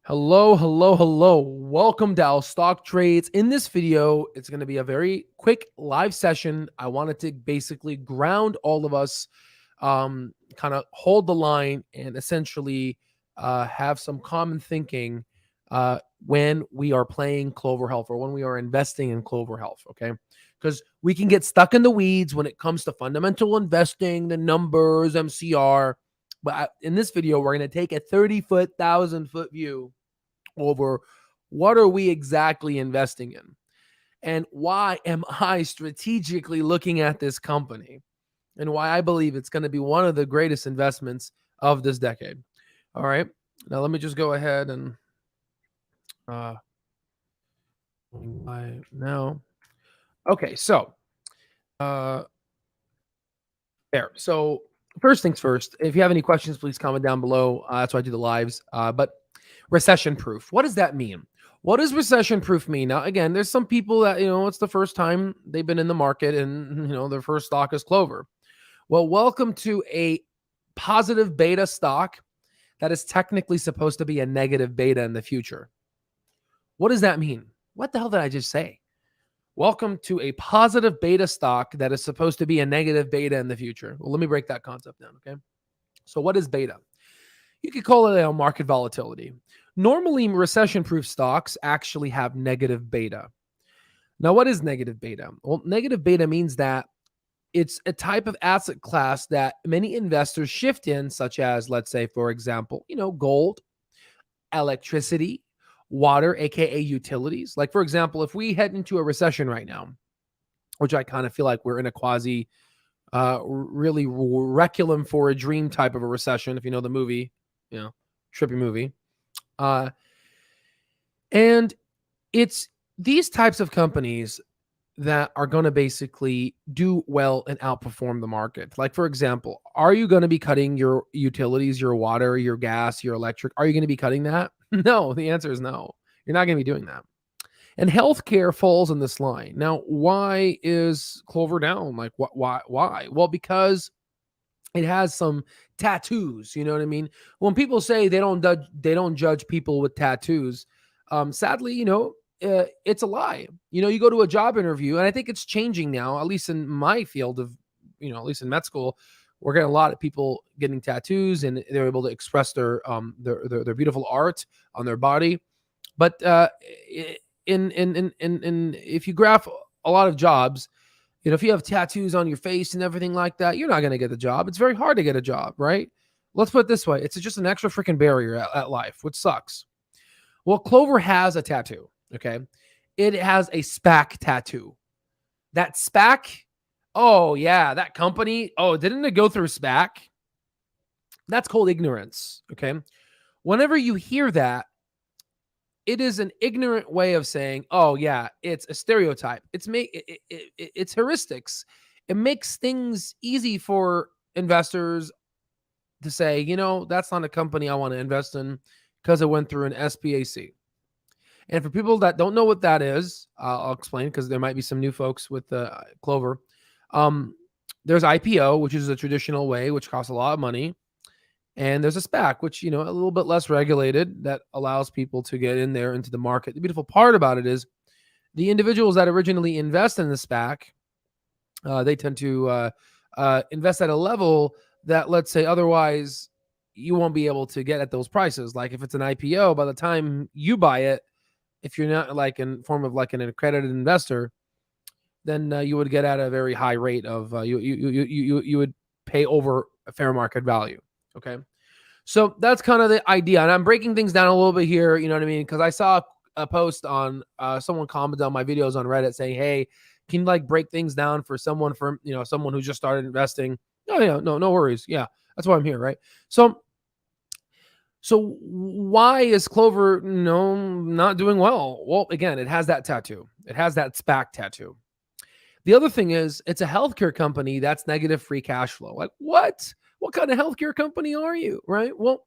Hello, hello, hello. Welcome to our stock trades. In this video, it's going to be a very quick live session. I wanted to basically ground all of us, kind of hold the line and essentially have some common thinking when we are playing Clover Health or when we are investing in Clover Health. Okay. Because we can get stuck in the weeds when it comes to fundamental investing, the numbers, MCR. But in this video, we're going to take a 30-foot, 1,000-foot view over what are we exactly investing in and why am I strategically looking at this company and why I believe it's going to be one of the greatest investments of this decade. All right. Now let me just go ahead and now. Okay, so there. So first things first, if you have any questions, please comment down below. That's why I do the lives. But recession proof. What does that mean? What does recession proof mean? Now, again, there's some people that, it's the first time they've been in the market and, their first stock is Clover. Well, welcome to a positive beta stock that is technically supposed to be a negative beta in the future. What does that mean? What the hell did I just say? Welcome to a positive beta stock that is supposed to be a negative beta in the future. Well, let me break that concept down, okay? So what is beta? You could call it market volatility. Normally, recession-proof stocks actually have negative beta. Now, what is negative beta? Well, negative beta means that it's a type of asset class that many investors shift in, such as, let's say, for example, gold, electricity, water, aka utilities. Like, for example, if we head into a recession right now, which I kind of feel like we're in a quasi really requiem for a dream type of a recession, if you know the movie, trippy movie. And it's these types of companies that are going to basically do well and outperform the market. Like, for example, are you going to be cutting your utilities, your water, your gas, your electric? Are you going to be cutting that? No, the answer is no. You're not going to be doing that. And healthcare falls in this line. Now, why is Clover down? Like, why? Well, because it has some tattoos. You know what I mean? When people say they don't judge people with tattoos, sadly, it's a lie. You go to a job interview, and I think it's changing now, at least in my field of, at least in med school, we're getting a lot of people getting tattoos, and they're able to express their beautiful art on their body. But in if you graph a lot of jobs, if you have tattoos on your face and everything like that, you're not going to get the job. It's very hard to get a job, right? Let's put it this way. It's just an extra freaking barrier at life, which sucks. Well, Clover has a tattoo, okay? It has a SPAC tattoo. That SPAC, oh, yeah, that company, oh, didn't it go through SPAC? That's called ignorance, okay? Whenever you hear that, it is an ignorant way of saying, oh, yeah, it's a stereotype. It's heuristics. It makes things easy for investors to say, that's not a company I want to invest in because it went through an SPAC. And for people that don't know what that is, I'll explain because there might be some new folks with Clover. There's IPO, which is a traditional way, which costs a lot of money. And there's a SPAC, which, a little bit less regulated, that allows people to get in there into the market. The beautiful part about it is the individuals that originally invest in the SPAC, they tend to invest at a level that, let's say, otherwise you won't be able to get at those prices. Like if it's an IPO, by the time you buy it, if you're not like in form of like an accredited investor, then you would get at a very high rate of you would pay over a fair market value. Okay. So that's kind of the idea. And I'm breaking things down a little bit here. You know what I mean? Because I saw a post on someone commented on my videos on Reddit saying, hey, can you like break things down for someone someone who just started investing? Oh, yeah, no worries. Yeah, that's why I'm here. Right. So why is Clover not doing well? Well, again, it has that tattoo. It has that SPAC tattoo. The other thing is it's a healthcare company that's negative free cash flow. Like what? What kind of healthcare company are you, right? Well,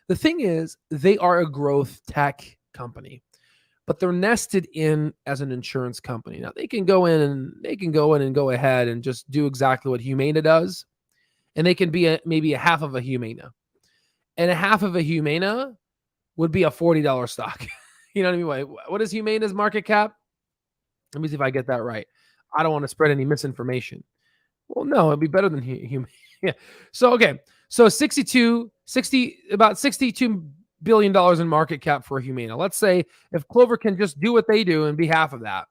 the thing is they are a growth tech company, but they're nested in as an insurance company. Now they can go in and go ahead and just do exactly what Humana does, and they can be maybe a half of a Humana. And a half of a Humana would be a $40 stock. You know what I mean? Wait, what is Humaina's market cap? Let me see if I get that right. I don't want to spread any misinformation. Well, no, it'd be better than Humana. Yeah. So, okay. So about $62 billion in market cap for Humana. Let's say if Clover can just do what they do and be half of that,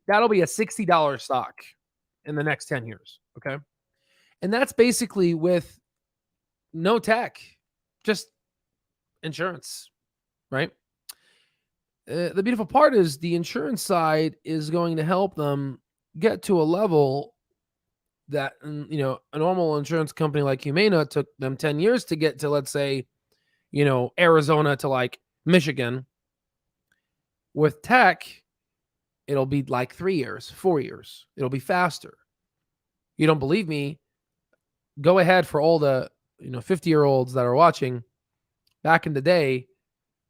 that'll be a $60 stock in the next 10 years. Okay. And that's basically with no tech, just insurance, right? The beautiful part is the insurance side is going to help them get to a level that, a normal insurance company like Humana took them 10 years to get to, let's say, Arizona to like Michigan. With tech, it'll be like 3 years, 4 years. It'll be faster. You don't believe me? Go ahead for all the 50-year-olds that are watching. Back in the day,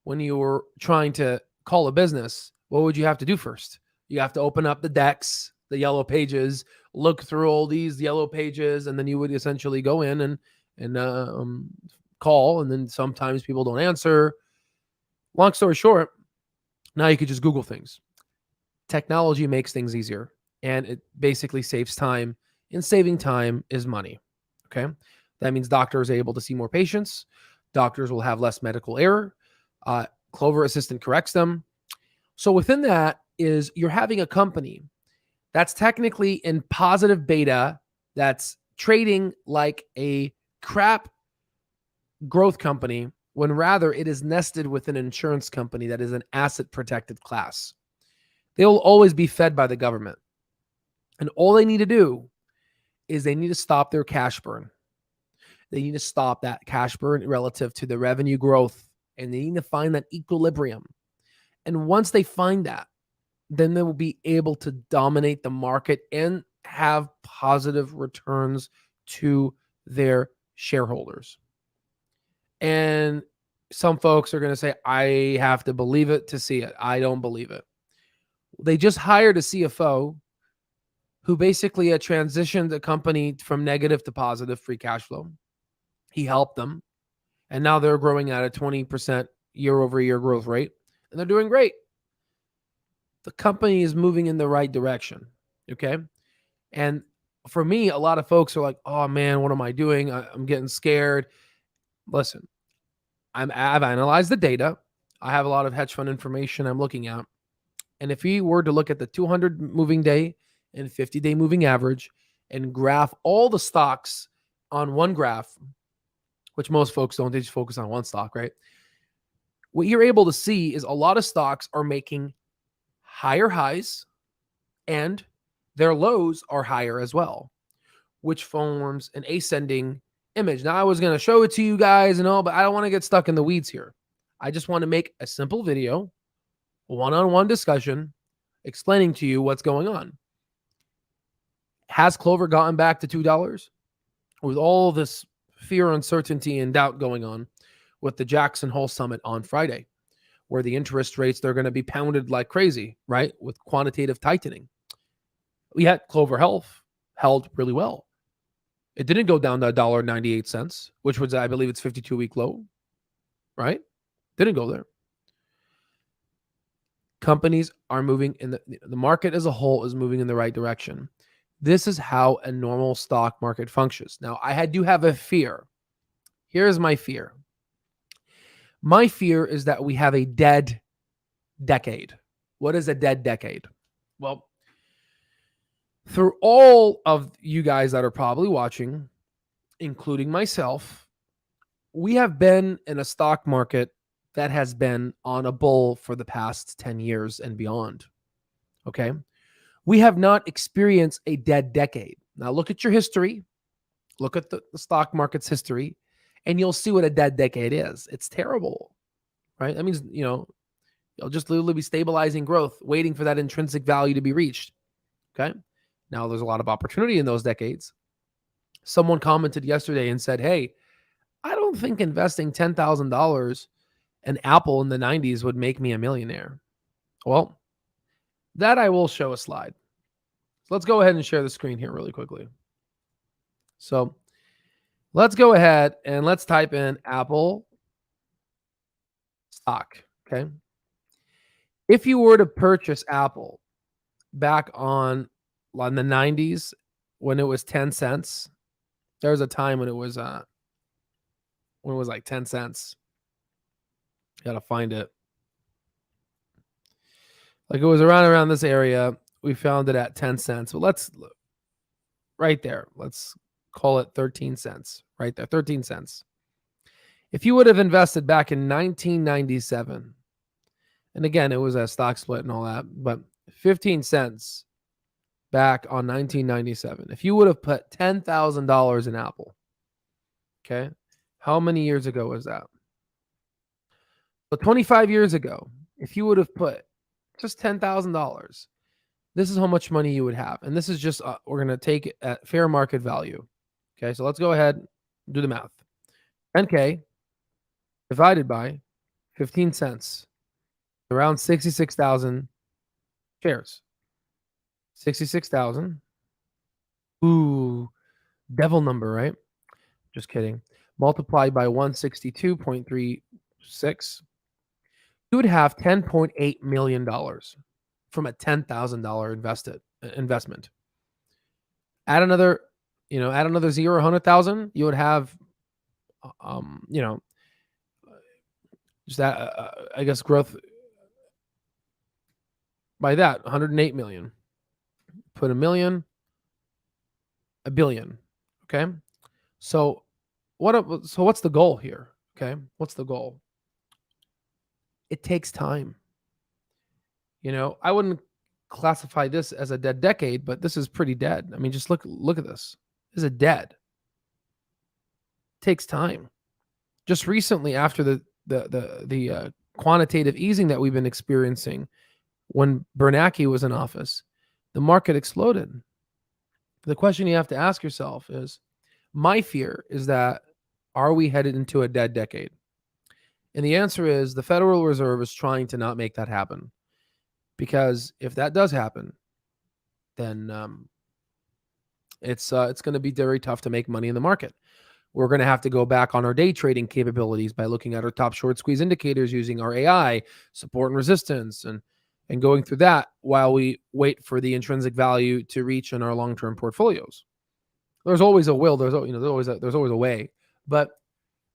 when you were trying to call a business, what would you have to do first? You have to open up the decks, the yellow pages, look through all these yellow pages, and then you would essentially go in and call, and then sometimes people don't answer. Long story short, now you could just Google things. Technology makes things easier, and it basically saves time, and saving time is money. Okay. That means doctors are able to see more patients. Doctors will have less medical error. Clover Assistant corrects them. So within that is you're having a company that's technically in positive beta, that's trading like a crap growth company, when rather it is nested with an insurance company that is an asset protected class. They will always be fed by the government. And all they need to do is they need to stop their cash burn. They need to stop that cash burn relative to the revenue growth, and they need to find that equilibrium. And once they find that, then they will be able to dominate the market and have positive returns to their shareholders. And some folks are going to say, I have to believe it to see it. I don't believe it. They just hired a CFO who basically had transitioned the company from negative to positive free cash flow. He helped them, and now they're growing at a 20% year-over-year growth rate, and they're doing great. The company is moving in the right direction, okay? And for me, a lot of folks are like, oh, man, what am I doing? I'm getting scared. Listen, I've analyzed the data. I have a lot of hedge fund information I'm looking at. And if you were to look at the 200 moving day and 50-day moving average and graph all the stocks on one graph, which most folks don't, they just focus on one stock, right? What you're able to see is a lot of stocks are making higher highs and their lows are higher as well, which forms an ascending image. Now, I was going to show it to you guys and all, but I don't want to get stuck in the weeds here. I just want to make a simple video, one-on-one discussion, explaining to you what's going on. Has Clover gotten back to $2? With all this fear, uncertainty, and doubt going on with the Jackson Hole Summit on Friday, where the interest rates, they're going to be pounded like crazy, right? With quantitative tightening. Yet Clover Health held really well. It didn't go down to $1.98, which was, I believe, its 52-week low, right? Didn't go there. Companies are moving in the market as a whole is moving in the right direction. This is how a normal stock market functions. Now, I do have a fear. Here's my fear. My fear is that we have a dead decade. What is a dead decade? Well, through all of you guys that are probably watching, including myself, we have been in a stock market that has been on a bull for the past 10 years and beyond. Okay? We have not experienced a dead decade. Now look at your history, look at the stock market's history, and you'll see what a dead decade is. It's terrible, right? That means, you'll just literally be stabilizing growth, waiting for that intrinsic value to be reached. Okay? Now there's a lot of opportunity in those decades. Someone commented yesterday and said, hey, I don't think investing $10,000 in Apple in the 90s would make me a millionaire. Well, that I will show a slide. So let's go ahead and share the screen here really quickly. So let's go ahead and let's type in Apple stock. Okay. If you were to purchase Apple back on the 90s when it was 10 cents, there was a time when it was like 10 cents. Got to find it. Like it was around this area. We found it at 10 cents. Well, let's right there. Let's call it 13 cents. Right there, 13 cents. If you would have invested back in 1997, and again, it was a stock split and all that, but 15 cents back on 1997. If you would have put $10,000 in Apple, okay, how many years ago was that? So 25 years ago, if you would have put just $10,000, this is how much money you would have. And this is just, we're going to take it at fair market value. Okay, so let's go ahead and do the math. 10K divided by 15 cents, around 66,000 shares. 66,000. Ooh, devil number, right? Just kidding. Multiplied by 162.36. You would have $10.8 million from a $10,000 investment. Add another zero, 100,000, you would have, just that, I guess, growth by that, 108 million. Put a million, a billion. Okay. So what's the goal here? Okay. What's the goal? It takes time. I wouldn't classify this as a dead decade, but this is pretty dead. I mean, just look at this. This is a dead. It takes time. Just recently, after the quantitative easing that we've been experiencing, when Bernanke was in office, the market exploded. The question you have to ask yourself is, my fear is that, are we headed into a dead decade? And the answer is the Federal Reserve is trying to not make that happen. Because if that does happen, then it's going to be very tough to make money in the market. We're going to have to go back on our day trading capabilities by looking at our top short squeeze indicators using our AI, support and resistance, and going through that while we wait for the intrinsic value to reach in our long-term portfolios. There's always a will. There's always a way. But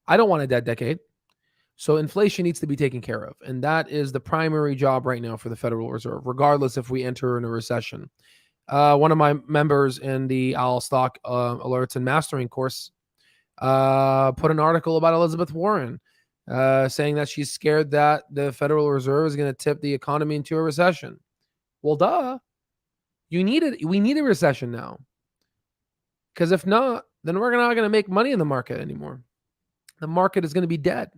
I don't want a dead decade. So inflation needs to be taken care of. And that is the primary job right now for the Federal Reserve, regardless if we enter in a recession. One of my members in the Owl Stock Alerts and Mastering course put an article about Elizabeth Warren saying that she's scared that the Federal Reserve is going to tip the economy into a recession. Well, duh. We need a recession now. Because if not, then we're not going to make money in the market anymore. The market is going to be dead.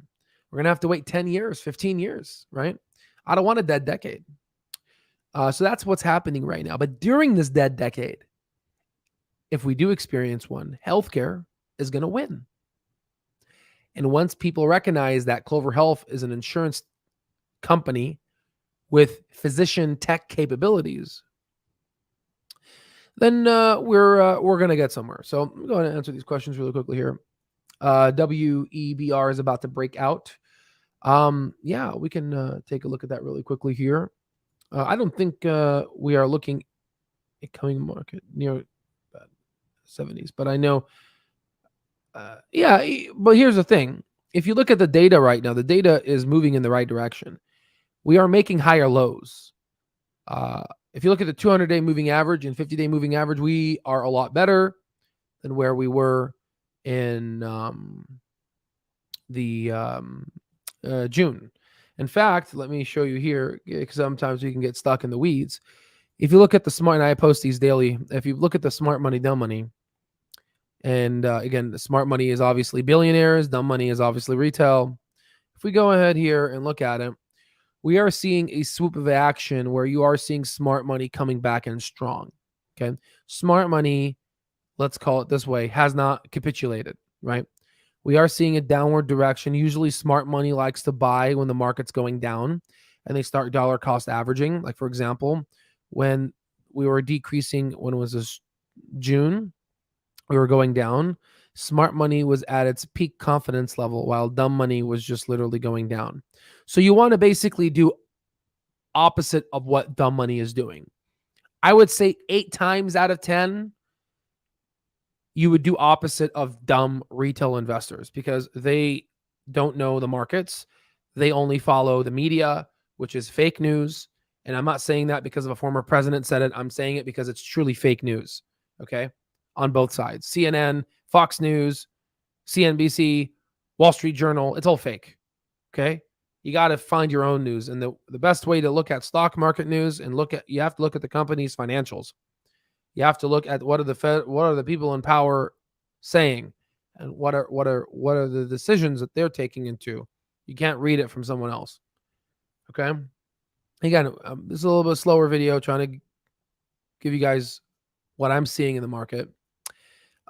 We're going to have to wait 10 years, 15 years, right? I don't want a dead decade. So that's what's happening right now. But during this dead decade, if we do experience one, healthcare is going to win. And once people recognize that Clover Health is an insurance company with physician tech capabilities, then we're going to get somewhere. So I'm going to answer these questions really quickly here. WEBR is about to break out. Yeah, we can take a look at that really quickly here. I don't think we are looking at coming market near 70s, but I know. Yeah, but here's the thing. If you look at the data right now, the data is moving in the right direction. We are making higher lows. If you look at the 200-day moving average and 50-day moving average, we are a lot better than where we were in June. In fact, let me show you here, because sometimes we can get stuck in the weeds. If you look at the smart, and I post these daily, if you look at the smart money, dumb money, and again, the smart money is obviously billionaires, dumb money is obviously retail. If we go ahead here and look at it, we are seeing a swoop of action where you are seeing smart money coming back in strong. Okay. Smart money, let's call it this way, has not capitulated, right? We are seeing a downward direction. Usually smart money likes to buy when the market's going down and they start dollar cost averaging. Like, for example, when we were decreasing, when it was this June, we were going down Smart money was at its peak confidence level, while dumb money was just literally going down. So you want to basically do opposite of what dumb money is doing. I would say 8 times out of 10, you would do opposite of dumb retail investors because they don't know the markets. They only follow the media, which is fake news. And I'm not saying that because of a former president said it. I'm saying it because it's truly fake news. Okay. On both sides, CNN, Fox News, CNBC, Wall Street Journal, it's all fake. Okay. You got to find your own news. And the best way to look at stock market news and you have to look at the company's financials. You have to look at what are the people in power saying, and what are the decisions that they're taking into. You can't read it from someone else. Okay. Again, this is a little bit slower video, trying to give you guys what I'm seeing in the market.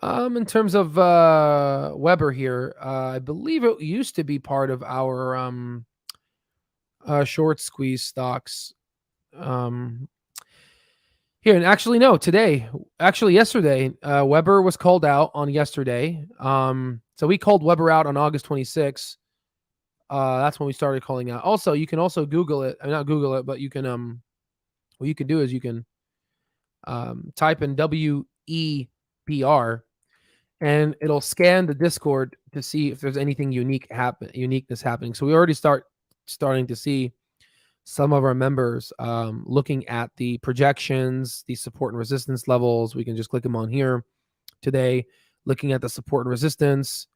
In terms of Weber here, I believe it used to be part of our short squeeze stocks. Here, and actually, no, yesterday, Weber was called out on yesterday. So we called Weber out on August 26th. That's when we started calling out. Also, you can also Google it. I mean, not Google it, but you can, what you can do is you can type in WEBR and it'll scan the Discord to see if there's anything uniqueness happening. So we already starting to see some of our members looking at the projections, the support and resistance levels. We can just click them on here today, looking at the support and resistance.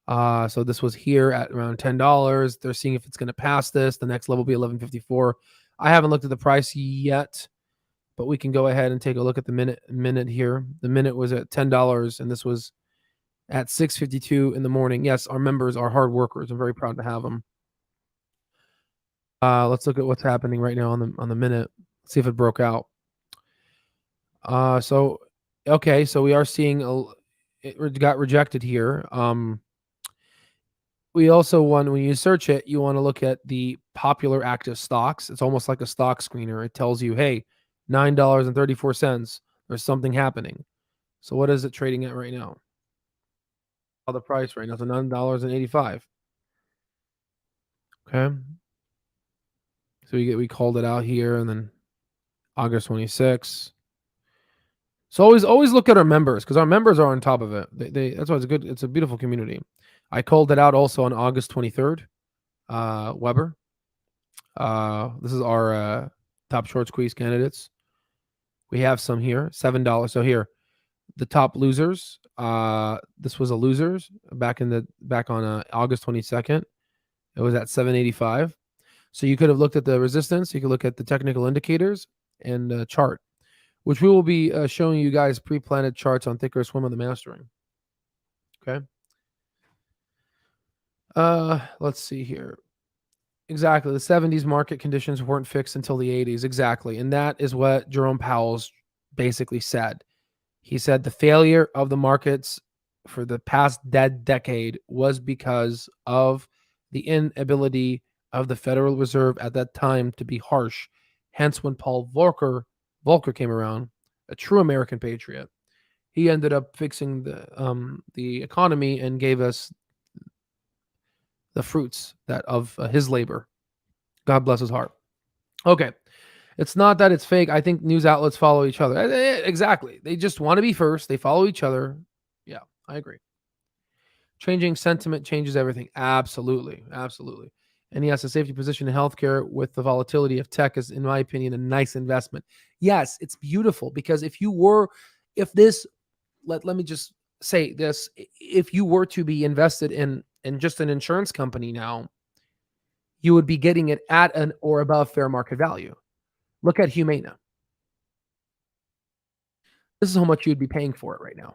So this was here at around $10. They're seeing if it's going to pass this. The next level will be $11.54. I haven't looked at the price yet, but we can go ahead and take a look at the minute here. The minute was at $10, and this was at 6:52 in the morning. Yes, our members are hard workers. I'm very proud to have them. Let's look at what's happening right now on the minute. See if it broke out. So we are seeing it got rejected here. We also when you search it, you want to look at the popular active stocks. It's almost like a stock screener. It tells you, hey, $9.34. There's something happening. So what is it trading at right now? The price right now is $9.85. Okay. So we called it out here, and then August 26th. So always look at our members, because our members are on top of it. That's why it's good. It's a beautiful community. I called it out also on August 23rd. Weber. This is our top short squeeze candidates. We have some here, $7. So here, the top losers. This was a losers back on August 22nd. It was at 785. So you could have looked at the resistance. You could look at the technical indicators and the chart, which we will be showing you guys pre-planted charts on Think or Swim on the Mastering. Okay. Let's see here. Exactly. The 70s market conditions weren't fixed until the 80s. Exactly. And that is what Jerome Powell's basically said. He said the failure of the markets for the past decade was because of the inability of the Federal Reserve at that time to be harsh. Hence, when Paul Volcker came around, a true American patriot, he ended up fixing the economy and gave us the fruits of his labor. God bless his heart. Okay. It's not that it's fake. I think news outlets follow each other. Exactly. They just want to be first. They follow each other. Yeah, I agree. Changing sentiment changes everything. Absolutely. Absolutely. And yes, a safety position in healthcare with the volatility of tech is, in my opinion, a nice investment. Yes, it's beautiful, because let me just say this. If you were to be invested in just an insurance company now, you would be getting it at an or above fair market value. Look at Humana. This is how much you'd be paying for it right now.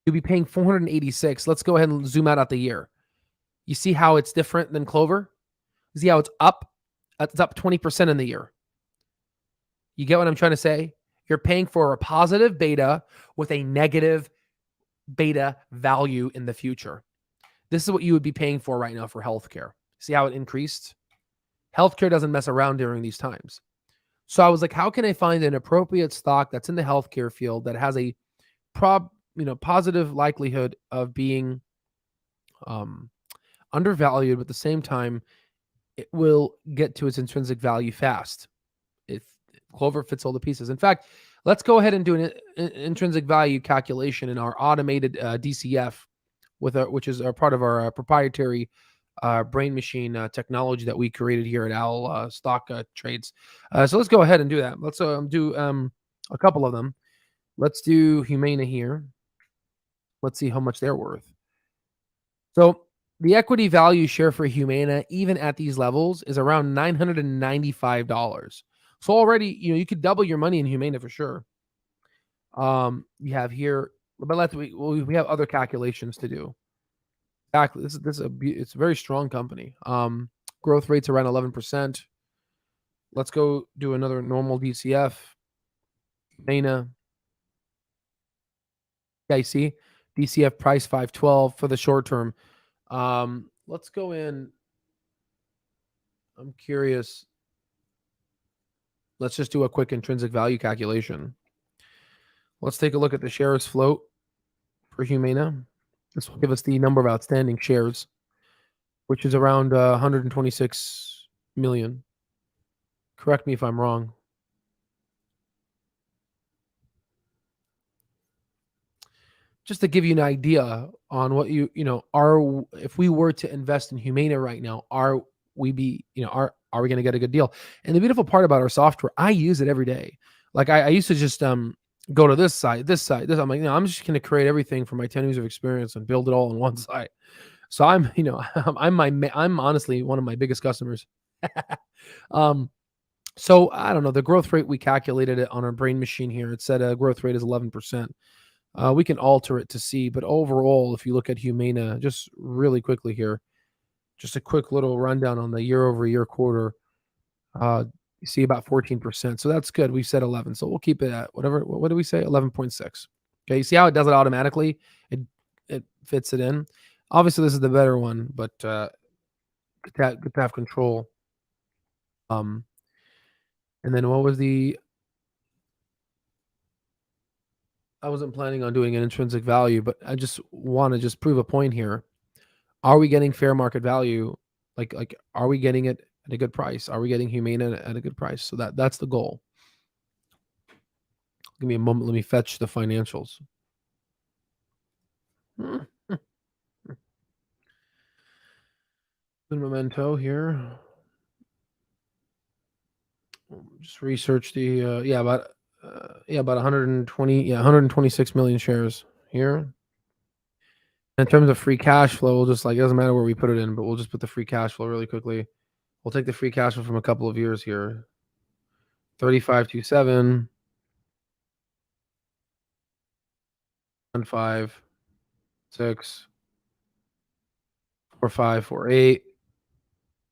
You'd be paying $486. Let's go ahead and zoom out the year. You see how it's different than Clover? You see how it's up? It's up 20% in the year. You get what I'm trying to say? You're paying for a positive beta with a negative beta value in the future. This is what you would be paying for right now for healthcare. See how it increased? Healthcare doesn't mess around during these times. So I was like, how can I find an appropriate stock that's in the healthcare field that has a positive likelihood of being um, undervalued, but at the same time, it will get to its intrinsic value fast if Clover fits all the pieces. In fact, let's go ahead and do an intrinsic value calculation in our automated DCF which is a part of our proprietary brain machine technology that we created here at Owl Stock Trades. So let's go ahead and do that. Let's do a couple of them. Let's do Humana here. Let's see how much they're worth. So the equity value share for Humana, even at these levels, is around $995. So already, you could double your money in Humana for sure. You have here, but we have other calculations to do. Exactly. It's a very strong company. Growth rates around 11%. Let's go do another normal DCF. Humana. Yeah, you see, DCF price 512 for the short term. Let's go in. I'm curious. Let's just do a quick intrinsic value calculation. Let's take a look at the shares float for Humana. This will give us the number of outstanding shares, which is around 126 million. Correct me if I'm wrong. Just to give you an idea on what if we were to invest in Humana right now, are we going to get a good deal? And the beautiful part about our software, I use it every day. Like I used to just go to this site. I'm like, I'm just going to create everything from my 10 years of experience and build it all on one site. So I'm honestly one of my biggest customers. So I don't know, the growth rate, we calculated it on our brain machine here. It said a growth rate is 11%. We can alter it to see, but overall, if you look at Humana, just really quickly here, just a quick little rundown on the year-over-year quarter. You see about 14%, so that's good. We said 11, so we'll keep it at whatever. What do we say? 11.6. Okay, you see how it does it automatically? It fits it in. Obviously, this is the better one, but good to have control. And then what was the? I wasn't planning on doing an intrinsic value, but I just want to just prove a point here. Are we getting fair market value? Like, are we getting it at a good price? Are we getting Humana at a good price? So that's the goal. Give me a moment. Let me fetch the financials. The memento here. Just research the about 126 million shares here. In terms of free cash flow, we'll just it doesn't matter where we put it in, but we'll just put the free cash flow really quickly. We'll take the free cash flow from a couple of years here. 3527 15 6 4548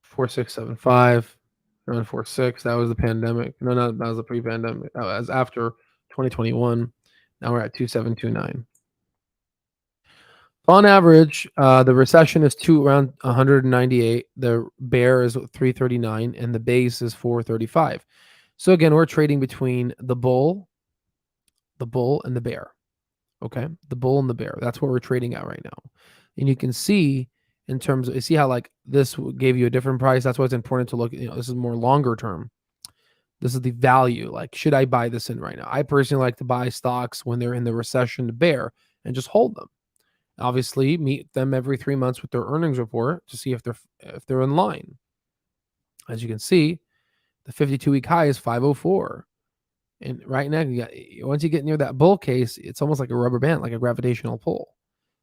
4675 946. That was the pandemic. No, that was the pre-pandemic. That was after 2021. Now we're at 2729. On average, the recession is around 198. The bear is 339, and the base is 435. So again, we're trading between the bull, and the bear. Okay, the bull and the bear. That's what we're trading at right now. And you can see in terms of, you see how this gave you a different price. That's why it's important to look. This is more longer term. This is the value. Should I buy this in right now? I personally like to buy stocks when they're in the recession to bear and just hold them. Obviously, meet them every 3 months with their earnings report to see if they're in line. As you can see, the 52-week high is 504. And right now, once you get near that bull case, it's almost like a rubber band, like a gravitational pull.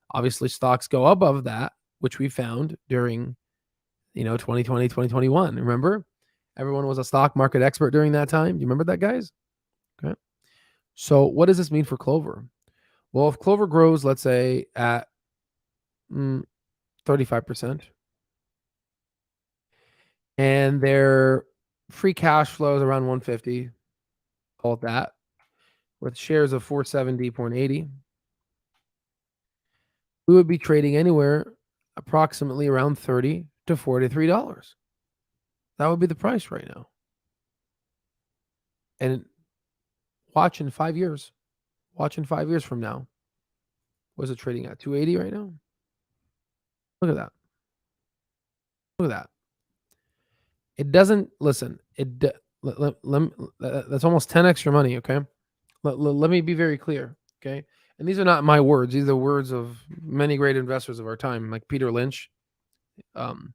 Obviously, stocks go above that, which we found during 2020, 2021. Remember? Everyone was a stock market expert during that time. Do you remember that, guys? Okay. So what does this mean for Clover? Well, if Clover grows, let's say at 35%, and their free cash flow is around 150, call it that, with shares of 470.80, we would be trading anywhere approximately around $30 to $43. That would be the price right now. And watch in 5 years from now, What is it trading at? 280 right now? Look at that. Look at that. It doesn't listen. That's almost 10 extra money. Okay. Let me be very clear. Okay. And these are not my words. These are the words of many great investors of our time, like Peter Lynch. Um,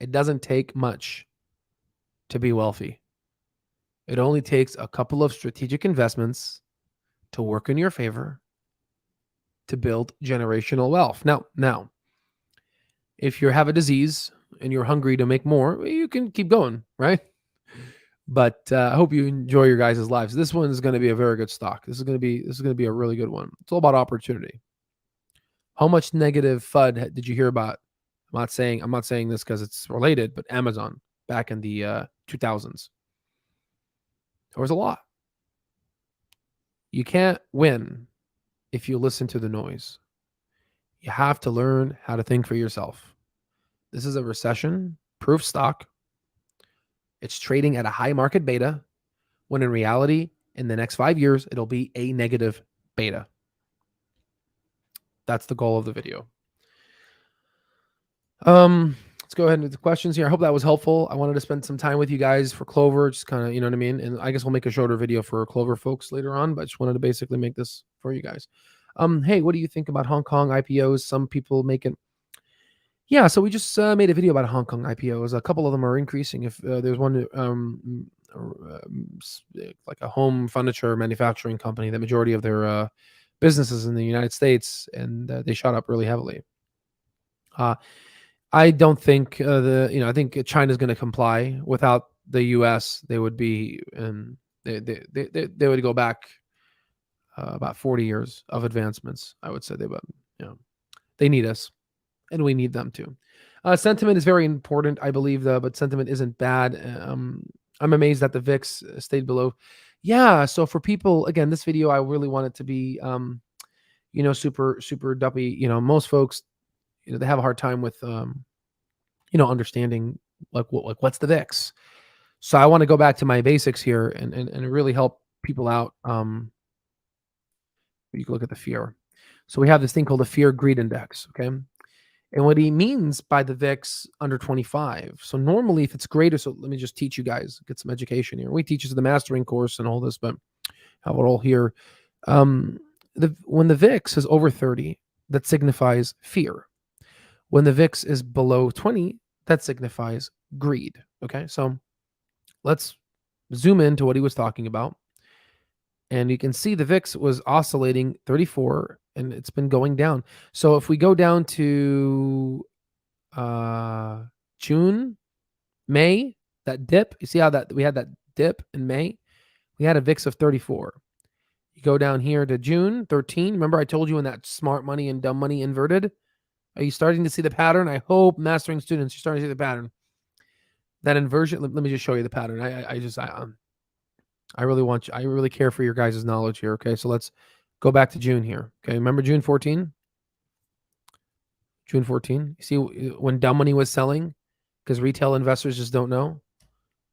it doesn't take much to be wealthy. It only takes a couple of strategic investments to work in your favor to build generational wealth. Now, if you have a disease and you're hungry to make more, you can keep going, right? But I hope you enjoy your guys' lives. This one is going to be a very good stock. This is going to be a really good one. It's all about opportunity. How much negative FUD did you hear about? I'm not saying this because it's related, but Amazon back in the 2000s. There was a lot. You can't win if you listen to the noise. You have to learn how to think for yourself. This is a recession-proof stock. It's trading at a high market beta, when in reality, in the next 5 years, it'll be a negative beta. That's the goal of the video. Let's go ahead and do the questions here. I hope that was helpful. I wanted to spend some time with you guys for Clover, just kind of, you know what I mean? And I guess we'll make a shorter video for Clover folks later on, but I just wanted to basically make this for you guys. Hey, what do you think about Hong Kong IPOs? Some people make it. Yeah, so we just made a video about Hong Kong IPOs. A couple of them are increasing. If there's one like a home furniture manufacturing company, the majority of their businesses in the United States, and they shot up really heavily. I don't think I think China's going to comply. Without the U.S., they would be, and they would go back about 40 years of advancements. I would say they need us, and we need them too. Sentiment is very important, I believe, though, but sentiment isn't bad. I'm amazed that the VIX stayed below. Yeah, so for people, again, this video, I really want it to be, super duppy. Most folks, they have a hard time with, understanding what's the VIX. So I want to go back to my basics here and really help people out. You can look at the fear. So we have this thing called the fear greed index. Okay. And what he means by the VIX under 25. So normally if it's greater, so let me just teach you guys, get some education here. We teach you the mastering course and all this, but how we're all here. When the VIX is over 30, that signifies fear. When the VIX is below 20, that signifies greed. Okay, so let's zoom into what he was talking about. And you can see the VIX was oscillating 34, and it's been going down. So if we go down to June, May, that dip, you see how that we had that dip in May? We had a VIX of 34. You go down here to June 13. Remember I told you when that smart money and dumb money inverted? Are you starting to see the pattern? I hope mastering students, you're starting to see the pattern. That inversion, let me just show you the pattern. I really care for your guys' knowledge here. Okay, so let's go back to June here. Okay, remember June 14? June 14. You see when dumb money was selling because retail investors just don't know,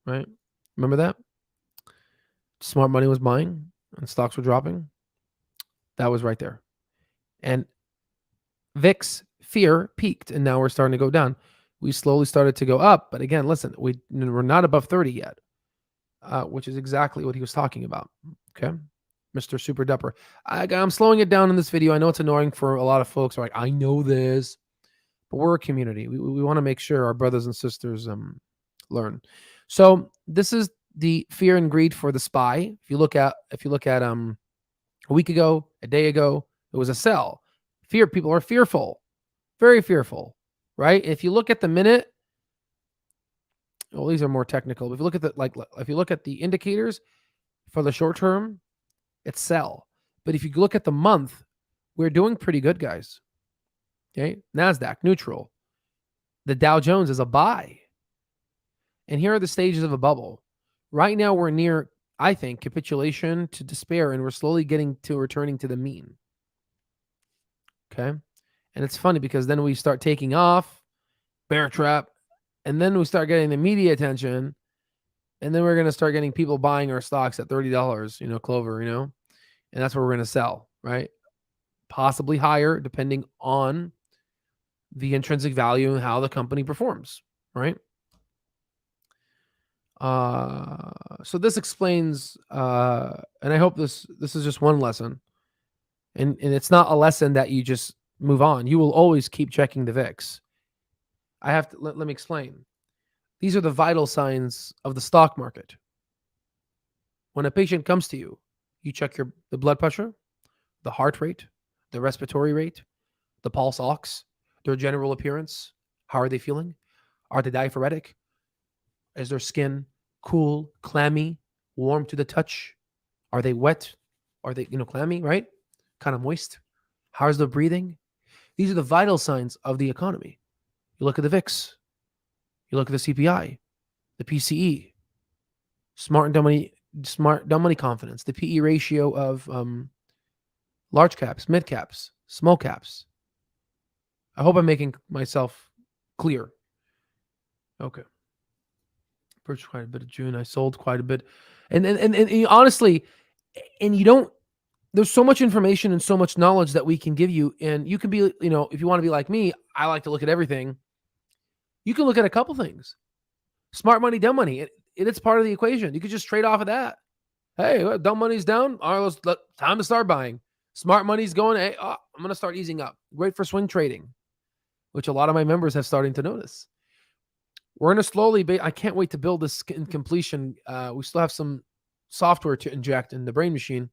right? Remember that? Smart money was buying and stocks were dropping. That was right there. And VIX fear peaked, and now we're starting to go down. We slowly started to go up, but again, listen, we're not above 30 yet, which is exactly what he was talking about. Okay, Mr. Super Dupper. I'm slowing it down in this video. I know it's annoying for a lot of folks. Like, I know this, but we're a community. We want to make sure our brothers and sisters learn. So this is the fear and greed for the SPY. If you look at a week ago, a day ago, it was a sell. Fear. People are fearful, very fearful, right? If you look at the minute, well, these are more technical. But if you look at if you look at the indicators for the short term, it's sell. But if you look at the month, we're doing pretty good, guys. Okay, NASDAQ neutral. The Dow Jones is a buy. And here are the stages of a bubble. Right now, we're near, I think, capitulation to despair, and we're slowly getting to returning to the mean. Okay. And it's funny because then we start taking off, bear trap, and then we start getting the media attention, and then we're going to start getting people buying our stocks at $30, Clover, and that's where we're going to sell, right? possibly higher, depending on the intrinsic value and how the company performs, right? So this explains, and I hope this is just one lesson, and it's not a lesson that you just move on. You will always keep checking the VIX. I have to let me explain. These are the vital signs of the stock market. When a patient comes to you, you check the blood pressure, the heart rate, the respiratory rate, the pulse ox, their general appearance. How are they feeling? Are they diaphoretic? Is their skin cool, clammy, warm to the touch? Are they wet? Are they, clammy, right? Kind of moist? How's the breathing? These are the vital signs of the economy. You look at the VIX. You look at the CPI, the PCE, smart and dumb money confidence, the PE ratio of large caps, mid caps, small caps. I hope I'm making myself clear. Okay. Purchased quite a bit of June. I sold quite a bit. And honestly, and you don't, there's so much information and so much knowledge that we can give you. And you can be, if you want to be like me, I like to look at everything. You can look at a couple things. Smart money, dumb money. It's part of the equation. You could just trade off of that. Hey, dumb money's down. All right, time to start buying. Smart money's going. Hey, I'm going to start easing up. Great for swing trading, which a lot of my members have starting to notice. We're going to slowly, I can't wait to build this in completion. We still have some software to inject in the brain machine.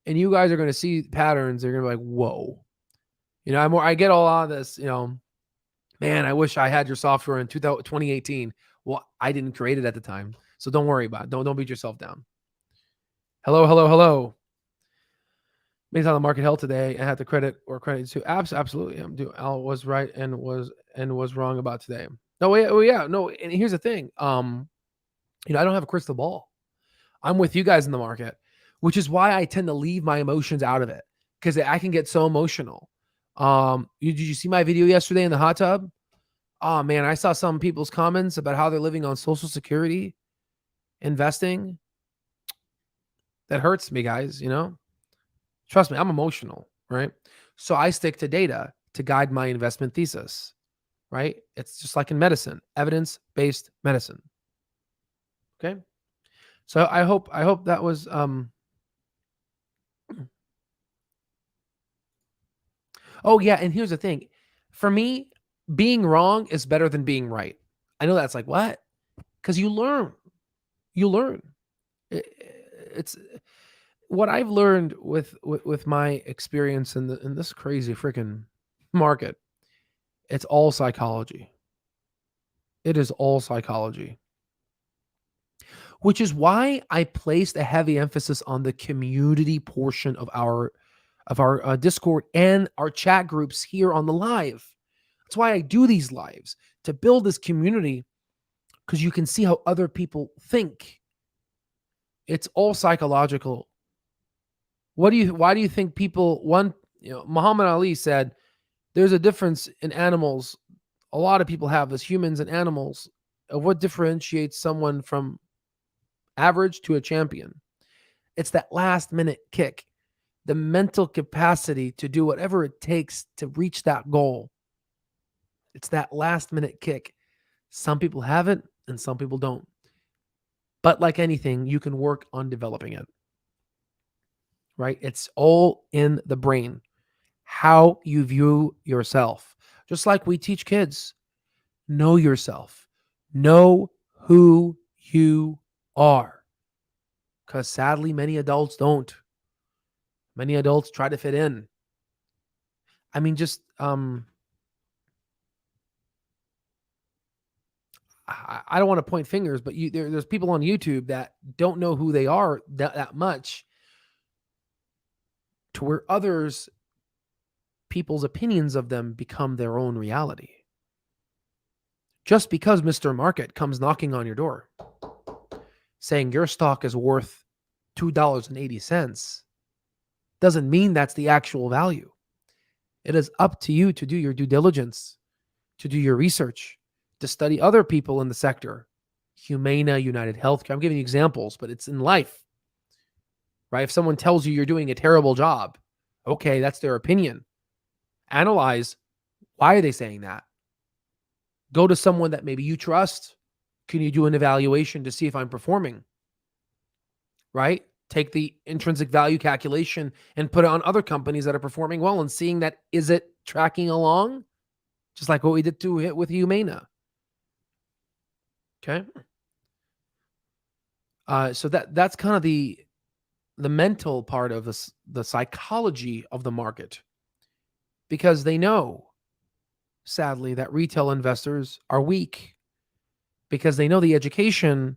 And you guys are going to see patterns. They're going to be like, whoa. I get all out of this, man, I wish I had your software in 2018. Well, I didn't create it at the time. So don't worry about it. Don't beat yourself down. Hello. Based on the market held today, I had to credit to absolutely. Al was right and was wrong about today. No, yeah. No, and here's the thing. I don't have a crystal ball. I'm with you guys in the market, which is why I tend to leave my emotions out of it, because I can get so emotional. Did you see my video yesterday in the hot tub? Oh man, I saw some people's comments about how they're living on Social Security, investing. That hurts me, guys, Trust me, I'm emotional, right? So I stick to data to guide my investment thesis, right? It's just like in medicine, evidence-based medicine. Okay? So I hope that was Oh yeah, and here's the thing. For me, being wrong is better than being right. I know that's like, what? Because you learn. It's what I've learned with my experience in this crazy freaking market. It's all psychology. It is all psychology. Which is why I placed a heavy emphasis on the community portion of our Discord and our chat groups here on the live. That's why I do these lives, to build this community, because you can see how other people think. It's all psychological. Why do you think people, Muhammad Ali said, there's a difference in animals. A lot of people have this, humans and animals, of what differentiates someone from average to a champion. It's that last minute kick, the mental capacity to do whatever it takes to reach that goal. It's that last minute kick. Some people have it and some people don't. But like anything, you can work on developing it. Right? It's all in the brain. How you view yourself. Just like we teach kids, know yourself. Know who you are. Because sadly, many adults don't. Many adults try to fit in. I mean, just I don't want to point fingers, but there's people on YouTube that don't know who they are that much, to where people's opinions of them become their own reality. Just because Mr. Market comes knocking on your door saying your stock is worth $2.80 doesn't mean that's the actual value. It is up to you to do your due diligence, to do your research, to study other people in the sector. Humana, United Healthcare. I'm giving you examples, but it's in life, right? If someone tells you you're doing a terrible job, Okay, that's their opinion. Analyze, why are they saying that? Go to someone that maybe you trust. Can you do an evaluation to see if I'm performing? Right? Take the intrinsic value calculation and put it on other companies that are performing well and seeing that, is it tracking along? Just like what we did with Humana. Okay. So that's kind of the mental part of this, the psychology of the market, because they know, sadly, that retail investors are weak, because they know the education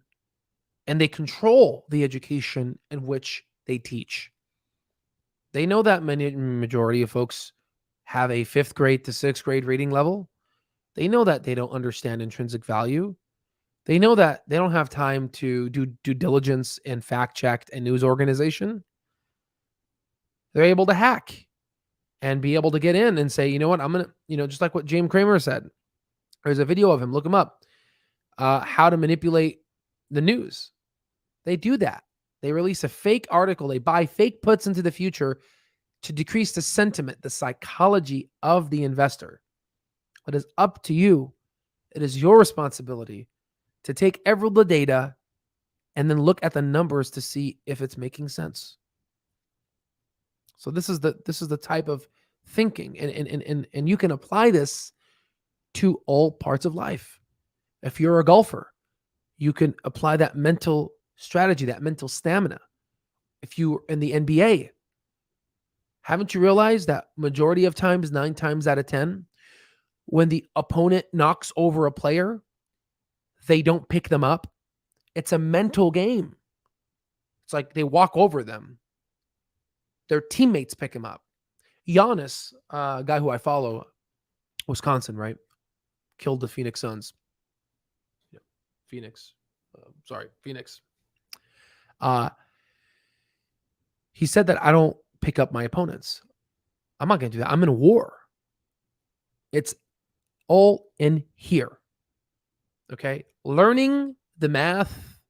and they control the education in which they teach. They know that majority of folks have a 5th grade to 6th grade reading level. They know that they don't understand intrinsic value. They know that they don't have time to do due diligence and fact check and news organization. They're able to hack and be able to get in and say, you know what, I'm going to, just like what James Cramer said. There's a video of him, look him up, how to manipulate the news. They do that. They release a fake article. They buy fake puts into the future to decrease the sentiment, the psychology of the investor. It is up to you. It is your responsibility to take every the data and then look at the numbers to see if it's making sense. So this is the type of thinking, and you can apply this to all parts of life. If you're a golfer, you can apply that mental strategy, that mental stamina. If you're in the NBA, haven't you realized that majority of times, 9 times out of 10, when the opponent knocks over a player, they don't pick them up? It's a mental game. It's like they walk over them. Their teammates pick him up. Giannis, a guy who I follow, Wisconsin, right? Killed the Phoenix Suns. Phoenix. He said that I don't pick up my opponents. I'm not going to do that. I'm in a war. It's all in here. Okay? Learning the math,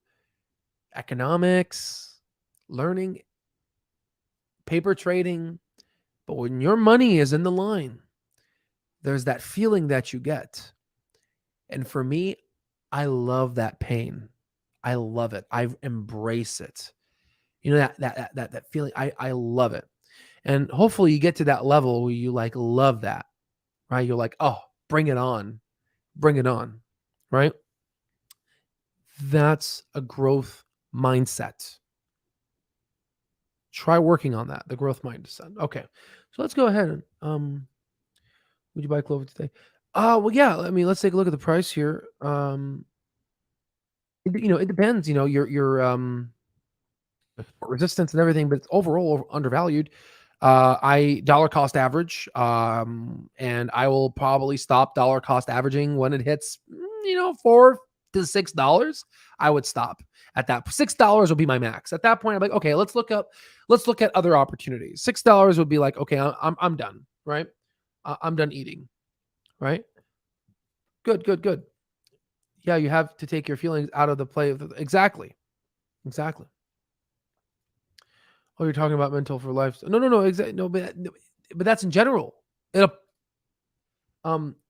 economics, learning paper trading. But when your money is in the line, there's that feeling that you get. And for me, I love that pain. I love it. I embrace it. You know, that feeling. I love it. And hopefully you get to that level where you like love that, right? You're like, oh, bring it on. Bring it on, right? That's a growth mindset. Try working on that, the growth mindset. Okay. So let's go ahead and would you buy Clover today? Well, yeah. I mean, let's take a look at the price here. It depends. Your resistance and everything, but it's overall undervalued. I dollar cost average, and I will probably stop dollar cost averaging when it hits, $4 to $6. I would stop at that. $6 will be my max. At that point, I'm like, okay, let's look at other opportunities. $6 would be like, okay, I'm done, right? I'm done eating, right? Good. Yeah, you have to take your feelings out of the play of exactly. Oh, you're talking about mental for life. No, exactly. No, but that's in general. It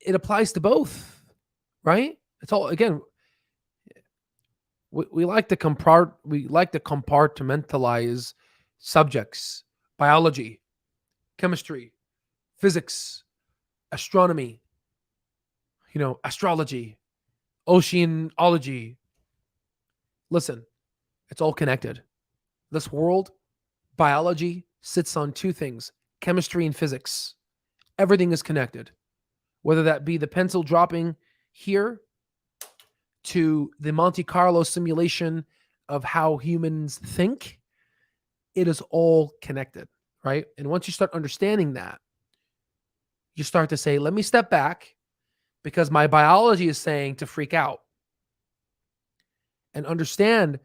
applies to both, right? It's all, again, we like to compartmentalize subjects: biology, chemistry, physics, astronomy, astrology, oceanology. Listen, it's all connected. This world, biology sits on 2 things: chemistry and physics. Everything is connected, whether that be the pencil dropping here to the Monte Carlo simulation of how humans think. It is all connected, right? And once you start understanding that, you start to say, let me step back, because my biology is saying to freak out, and understand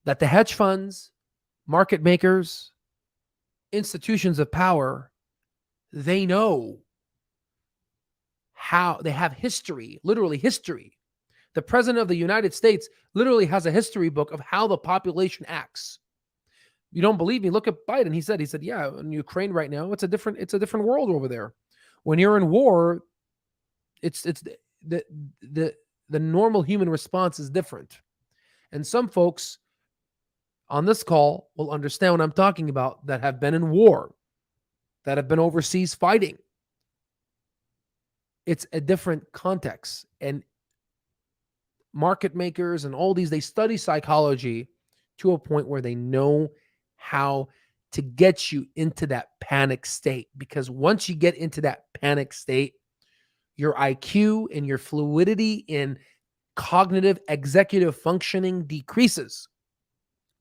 that the hedge funds, market makers, institutions of power, they know how, they have history, literally history. The president of the United States literally has a history book of how the population acts. You don't believe me? Look at Biden. He said, yeah, in Ukraine right now, it's a different world over there. When you're in war, it's the the the normal human response is different. And some folks on this call will understand what I'm talking about that have been in war, that have been overseas fighting. It's a different context. And market makers and all these, they study psychology to a point where they know how to get you into that panic state. Because once you get into that panic state, your IQ and your fluidity in cognitive executive functioning decreases.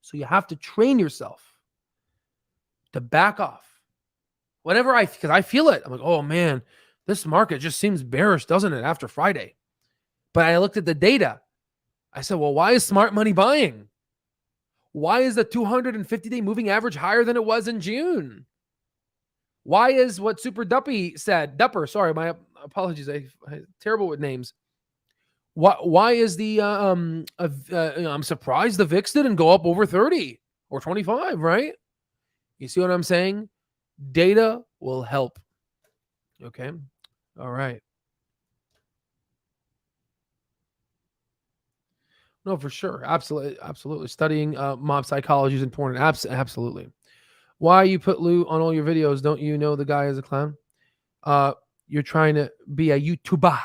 So you have to train yourself to back off. Because I feel it. I'm like, oh man, this market just seems bearish, doesn't it, after Friday? But I looked at the data. I said, well, why is smart money buying? Why is the 250-day moving average higher than it was in June? Why is what Super Duppy said, Dupper, sorry, my apologies, I'm terrible with names. Why is the, I'm surprised the VIX didn't go up over 30 or 25, right? You see what I'm saying? Data will help. Okay. All right. No, for sure. Absolutely. Absolutely. Studying mob psychology is important. Absolutely. Why you put Lou on all your videos? Don't you know the guy is a clown? You're trying to be a YouTuber.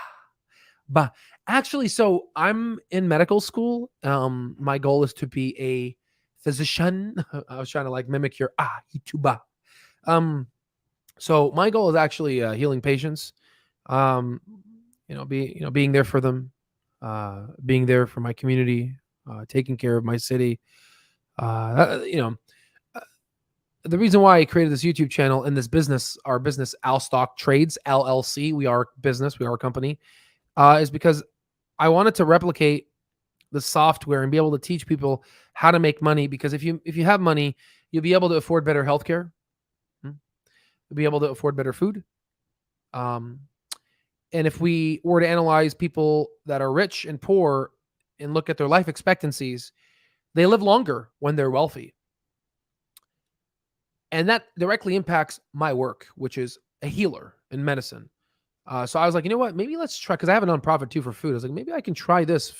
But actually, so I'm in medical school. My goal is to be a physician. I was trying to like mimic your YouTuber. So my goal is actually healing patients. Being there for them, being there for my community, taking care of my city. The reason why I created this YouTube channel and this business, our business, Stock Trades LLC, we are business, we are a company, is because I wanted to replicate the software and be able to teach people how to make money. Because if you have money, you'll be able to afford better healthcare. You'll be able to afford better food. And if we were to analyze people that are rich and poor and look at their life expectancies, they live longer when they're wealthy. And that directly impacts my work, which is a healer in medicine. So I was like, you know what? Maybe let's try, because I have a nonprofit too for food. I was like, maybe I can try this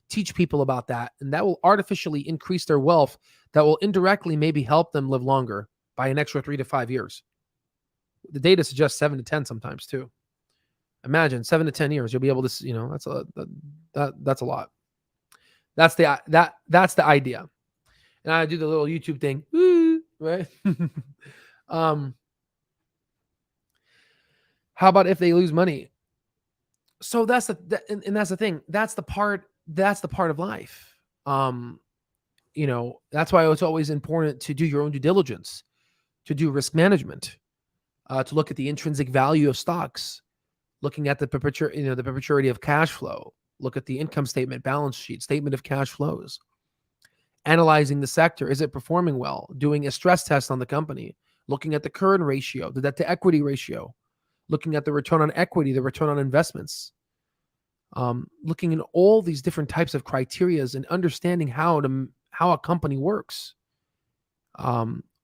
teach people about that. And that will artificially increase their wealth. That will indirectly maybe help them live longer by an extra 3 to 5 years. The data suggests 7 to 10 sometimes too. Imagine 7 to 10 years, you'll be able to, that's a lot. That's the idea. And I do the little YouTube thing, right? How about if they lose money? So that's that's the thing. That's the part of life. That's why it's always important to do your own due diligence, to do risk management, to look at the intrinsic value of stocks, looking at the perpetuity of cash flow, look at the income statement, balance sheet, statement of cash flows, analyzing the sector. Is it performing well? Doing a stress test on the company, looking at the current ratio, the debt to equity ratio, looking at the return on equity, the return on investments, looking at all these different types of criterias and understanding how a company works.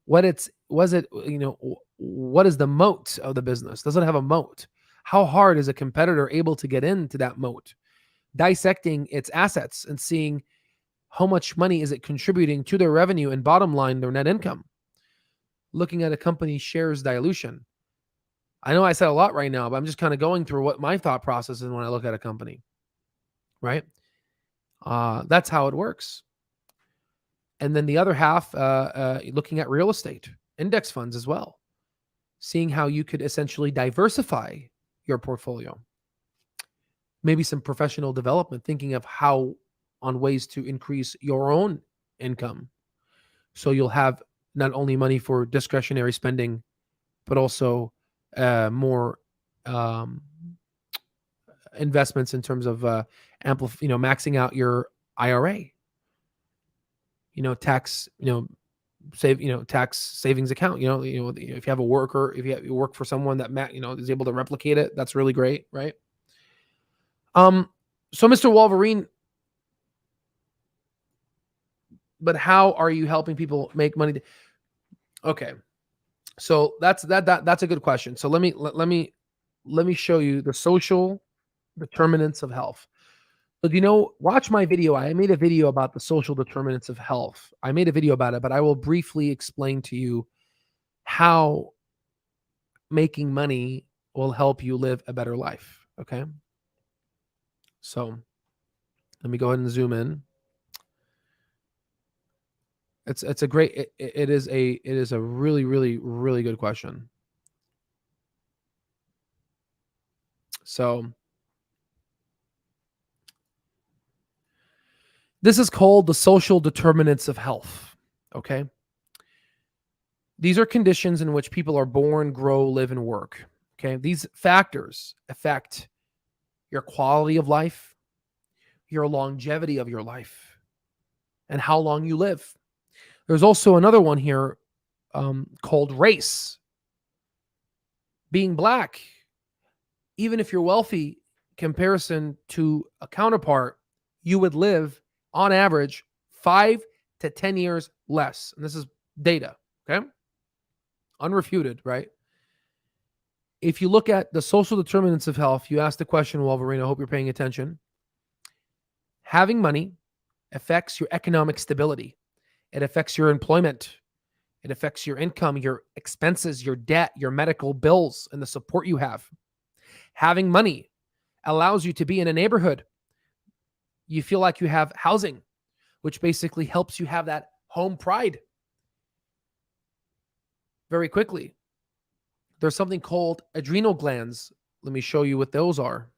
What is the moat of the business? Does it have a moat? How hard is a competitor able to get into that moat? Dissecting its assets and seeing how much money is it contributing to their revenue and bottom line, their net income. Looking at a company's shares dilution. I know I said a lot right now, but I'm just kind of going through what my thought process is when I look at a company, right? That's how it works. And then the other half, looking at real estate, index funds as well, seeing how you could essentially diversify your portfolio. Maybe some professional development, thinking of on ways to increase your own income. So you'll have not only money for discretionary spending, but also more investments in terms of maxing out your IRA. Tax tax savings account. If you have a worker, if you work for someone that is able to replicate it, that's really great, right? So Mr. Wolverine, but how are you helping people make money? Okay. So that's a good question. So let me show you the social determinants of health. So do you know, watch my video. I made a video about the social determinants of health. I made a video about it, but I will briefly explain to you how making money will help you live a better life. Okay. So let me go ahead and zoom in. It's a great, it is a really, really, really good question. So this is called the social determinants of health. Okay. These are conditions in which people are born, grow, live, and work. Okay. These factors affect your quality of life, your longevity of your life, and how long you live. There's also another one here called race. Being black, even if you're wealthy, comparison to a counterpart, you would live on average 5 to 10 years less. And this is data, okay? Unrefuted, right? If you look at the social determinants of health, you ask the question, Wolverine, I hope you're paying attention. Having money affects your economic stability. It affects your employment. It affects your income, your expenses, your debt, your medical bills, and the support you have. Having money allows you to be in a neighborhood. You feel like you have housing, which basically helps you have that home pride very quickly. There's something called adrenal glands. Let me show you what those are.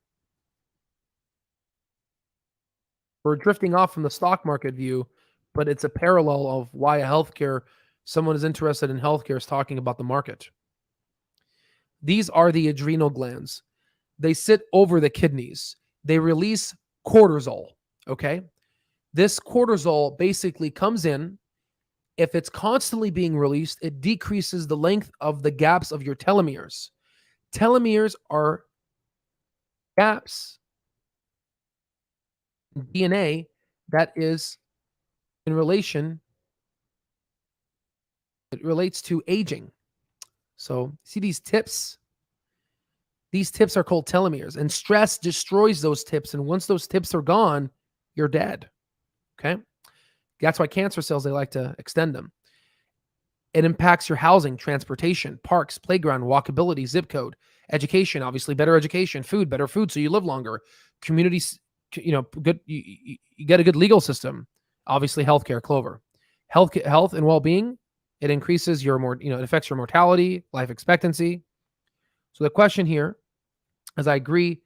We're drifting off from the stock market view, but it's a parallel of why someone is interested in healthcare is talking about the market. These are the adrenal glands. They sit over the kidneys. They release cortisol, okay? This cortisol basically comes in. If it's constantly being released, it decreases the length of the gaps of your telomeres. Telomeres are gaps in DNA that is in relation, it relates to aging. So see these tips? These tips are called telomeres, and stress destroys those tips. And once those tips are gone, you're dead. Okay. That's why cancer cells, they like to extend them. It impacts your housing, transportation, parks, playground, walkability, zip code, education, obviously better education, food, better food, so you live longer. Communities, good. You get a good legal system. Obviously, healthcare, Clover, health and well-being. It increases it affects your mortality, life expectancy. So the question here, as I agree,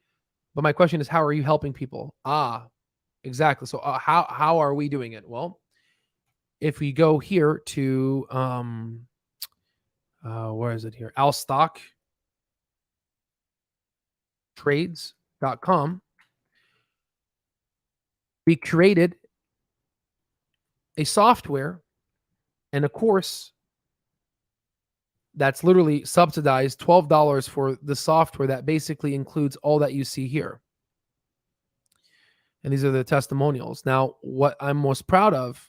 but my question is, how are you helping people? Exactly. So how are we doing it? Well, if we go here to where is it here? alstocktrades.com. We created a software and a course that's literally subsidized $12 for the software that basically includes all that you see here. And these are the testimonials. Now, what I'm most proud of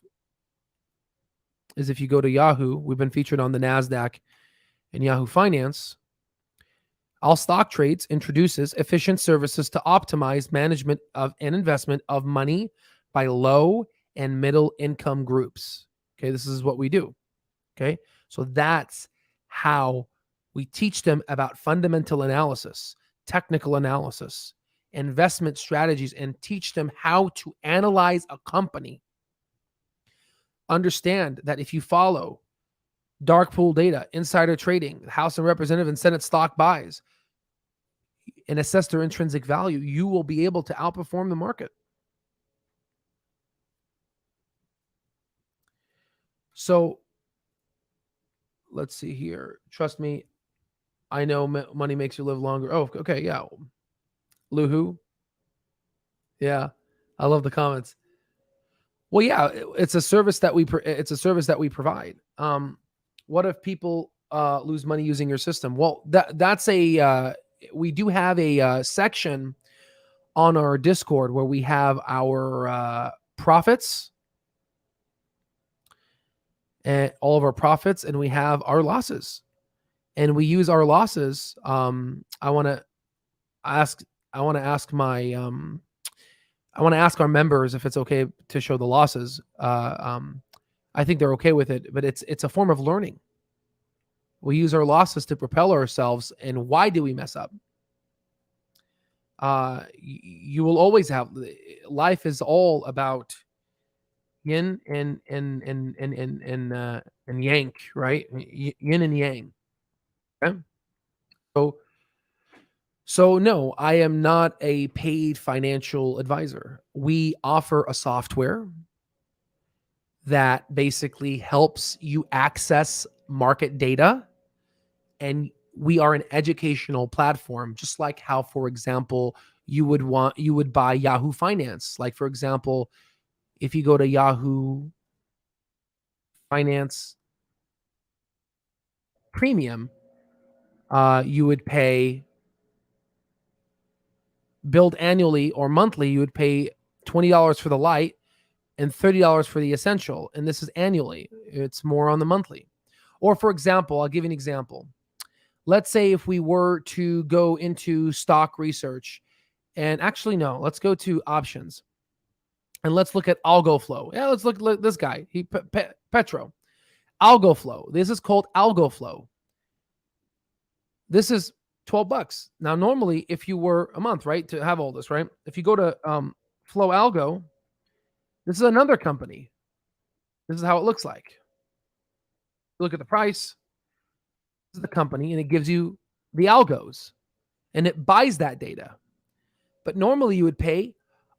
is if you go to Yahoo, we've been featured on the NASDAQ and Yahoo Finance. All Stock Trades introduces efficient services to optimize management of and investment of money by low and middle income groups. Okay, this is what we do. Okay, so that's how we teach them about fundamental analysis, technical analysis, investment strategies, and teach them how to analyze a company. Understand that if you follow dark pool data, insider trading, House of Representative and Senate stock buys, and assess their intrinsic value, you will be able to outperform the market. So let's see here. Trust me, I know money makes you live longer. Oh, okay, yeah. Luhu. Yeah, I love the comments. Well, yeah, it's a service that we provide. What if people lose money using your system? Well, that's we do have a section on our Discord where we have our profits and all of our profits, and we have our losses, and we use our losses. Ask I want to ask my I want to ask our members if it's okay to show the losses. I think they're okay with it, but it's a form of learning. We use our losses to propel ourselves. And why do we mess up? You will always have, life is all about yin and yang, right? Yin and yang. Okay? So no, I am not a paid financial advisor. We offer a software that basically helps you access market data, and we are an educational platform, just like how, for example, you would buy Yahoo Finance. Like, for example, if you go to Yahoo Finance Premium, you would pay, billed annually or monthly, you would pay $20 for the light and $30 for the essential. And this is annually. It's more on the monthly. Or, for example, I'll give you an example. Let's say if we were to go into stock research, and actually, no, let's go to options and let's look at algo flow. Yeah, let's look at this guy. Petro. Algo flow. This is called algo flow. This is $12. Now, normally, if you were a month, right, to have all this, right? If you go to Flow Algo, this is another company. This is how it looks like. Look at the price. This is the company, and it gives you the algos, and it buys that data. But normally you would pay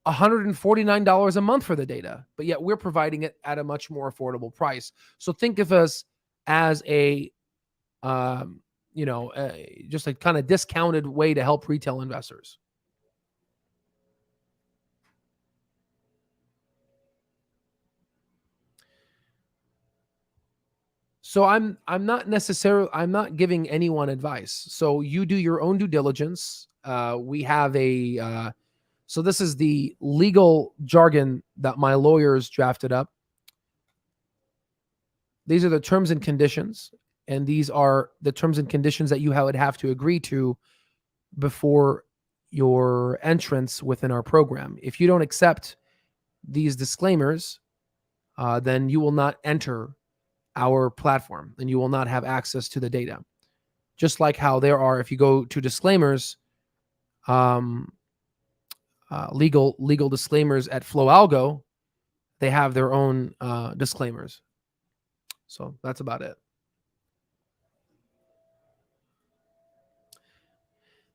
$149 a month for the data, but yet we're providing it at a much more affordable price. So think of us as a, just a kind of discounted way to help retail investors. So I'm not giving anyone advice. So you do your own due diligence. We have so this is the legal jargon that my lawyers drafted up. These are the terms and conditions, and these are the terms and conditions that you would have to agree to before your entrance within our program. If you don't accept these disclaimers, then you will not enter our platform and you will not have access to the data. Just like how there are, if you go to disclaimers, legal disclaimers at Flow Algo, they have their own disclaimers. So that's about it.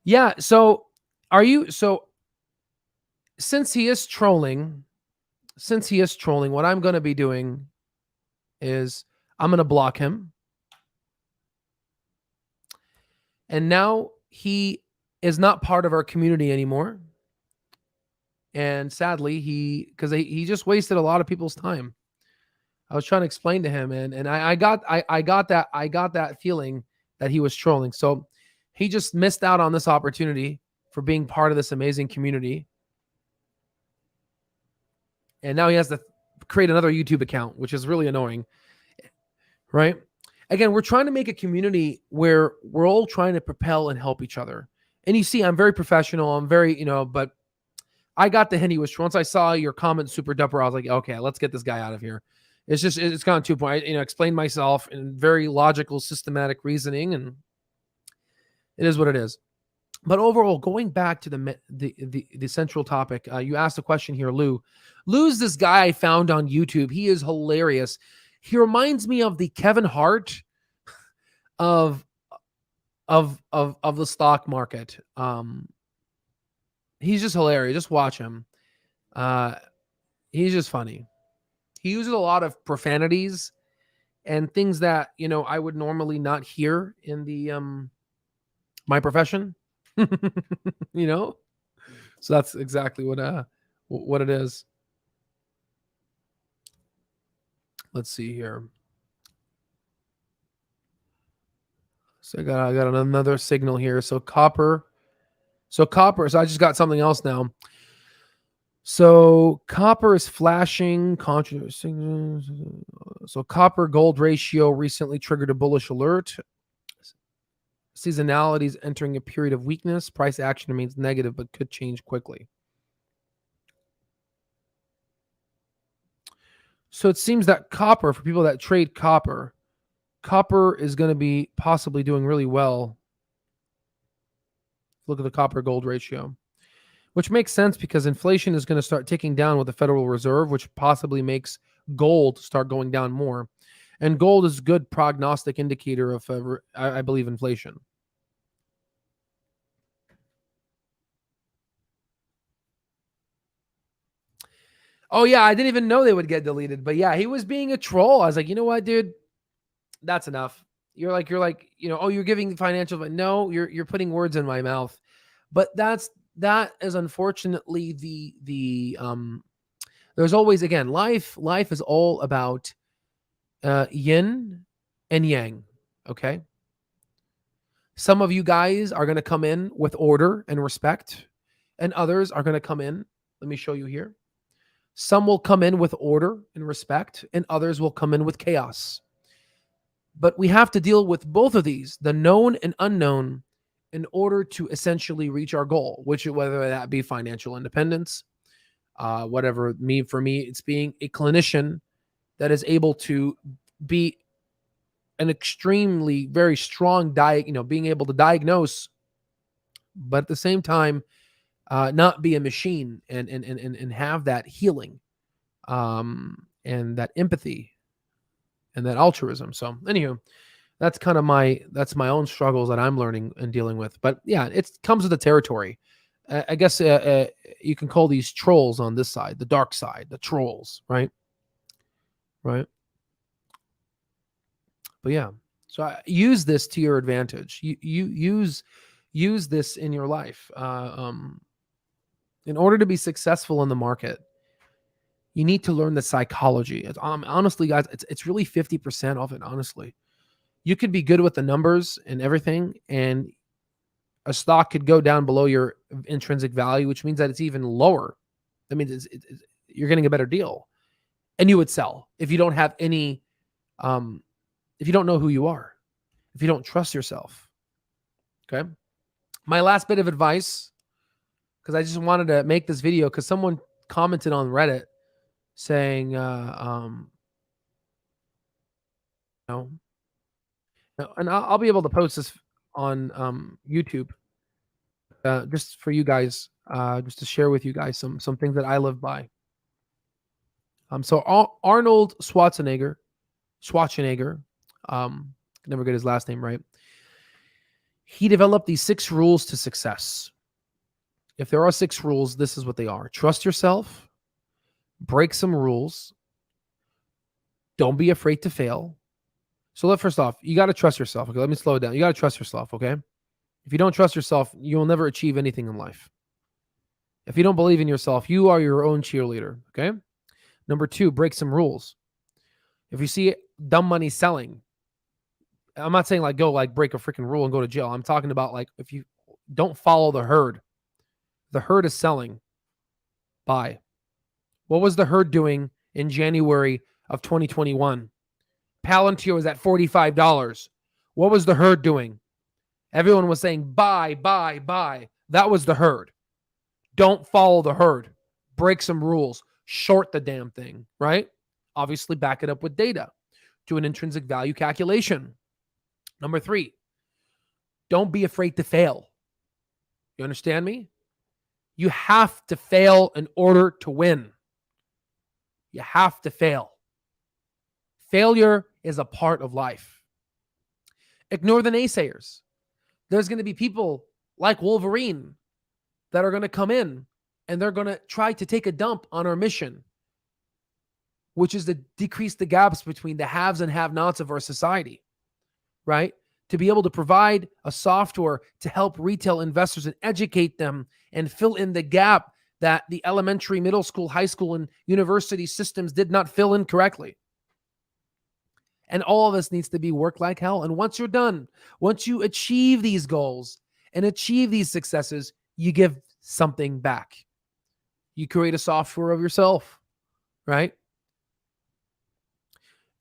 Yeah. So since he is trolling, what I'm going to be doing is I'm going to block him. And now he is not part of our community anymore. And sadly, because he just wasted a lot of people's time. I was trying to explain to him, and I got that feeling that he was trolling. So he just missed out on this opportunity for being part of this amazing community. And now he has to create another YouTube account, which is really annoying. Right? Again, we're trying to make a community where we're all trying to propel and help each other. And you see, I'm very professional. I'm very, but I got the hint he was, once I saw your comment super duper, I was like, okay, let's get this guy out of here. It's gone to a point. I explained myself in very logical, systematic reasoning, and it is what it is. But overall, going back to the central topic, you asked a question here, Lou. Lou's this guy I found on YouTube. He is hilarious. He reminds me of the Kevin Hart of the stock market. He's just hilarious. Just watch him. He's just funny. He uses a lot of profanities and things that, I would normally not hear in the my profession. So that's exactly what it is. Let's see here. So I got another signal here. So copper. So I just got something else now. So copper is flashing. So copper gold ratio recently triggered a bullish alert. Seasonality is entering a period of weakness. Price action remains negative, but could change quickly. So it seems that copper, for people that trade copper is going to be possibly doing really well. Look at the copper gold ratio, which makes sense because inflation is going to start ticking down with the Federal Reserve, which possibly makes gold start going down more. And gold is a good prognostic indicator of, I believe, inflation. Oh, yeah, I didn't even know they would get deleted. But yeah, he was being a troll. I was like, you know what, dude? That's enough. You're like, oh, you're giving financial, but no, you're putting words in my mouth. But that is unfortunately the there's always, again, life is all about yin and yang. Okay. Some of you guys are going to come in with order and respect, and others are going to come in. Let me show you here. Some will come in with order and respect, and others will come in with chaos. But we have to deal with both of these, the known and unknown, in order to essentially reach our goal, which, whether that be financial independence, whatever. For me, it's being a clinician that is able to be an extremely very strong being able to diagnose, but at the same time, not be a machine, and have that healing, and that empathy and that altruism. So anywho, that's kind of my own struggles that I'm learning and dealing with. But yeah, it comes with the territory. I guess you can call these trolls on this side, the dark side, the trolls, right? Right. But yeah, so use this to your advantage. You use this in your life. In order to be successful in the market, you need to learn the psychology. Honestly, guys, it's really 50% of it. Honestly, you could be good with the numbers and everything, and a stock could go down below your intrinsic value, which means that it's even lower. That means you're getting a better deal, and you would sell if you don't have any, if you don't know who you are, if you don't trust yourself. Okay. My last bit of advice, because I just wanted to make this video because someone commented on Reddit saying, and I'll be able to post this on YouTube, just for you guys, just to share with you guys some things that I live by. So Arnold Schwarzenegger, never get his last name right. He developed these 6 rules to success. If there are 6 rules, this is what they are: trust yourself, break some rules, don't be afraid to fail. So first off, you got to trust yourself. Okay, let me slow it down. You got to trust yourself. Okay, if you don't trust yourself, you will never achieve anything in life. If you don't believe in yourself, you are your own cheerleader. Okay. Number 2, break some rules. If you see dumb money selling, I'm not saying like go like break a freaking rule and go to jail. I'm talking about like if you don't follow the herd. The herd is selling. Buy. What was the herd doing in January of 2021? Palantir was at $45. What was the herd doing? Everyone was saying buy, buy, buy. That was the herd. Don't follow the herd. Break some rules. Short the damn thing, right? Obviously, back it up with data. Do an intrinsic value calculation. Number 3, don't be afraid to fail. You understand me? You have to fail in order to win. You have to fail. Failure is a part of life. Ignore the naysayers. There's going to be people like Wolverine that are going to come in and they're going to try to take a dump on our mission, which is to decrease the gaps between the haves and have-nots of our society, right? To be able to provide a software to help retail investors and educate them and fill in the gap that the elementary, middle school, high school, and university systems did not fill in correctly. And all of this needs to be work like hell. And once you're done, once you achieve these goals and achieve these successes, you give something back. You create a software of yourself, right?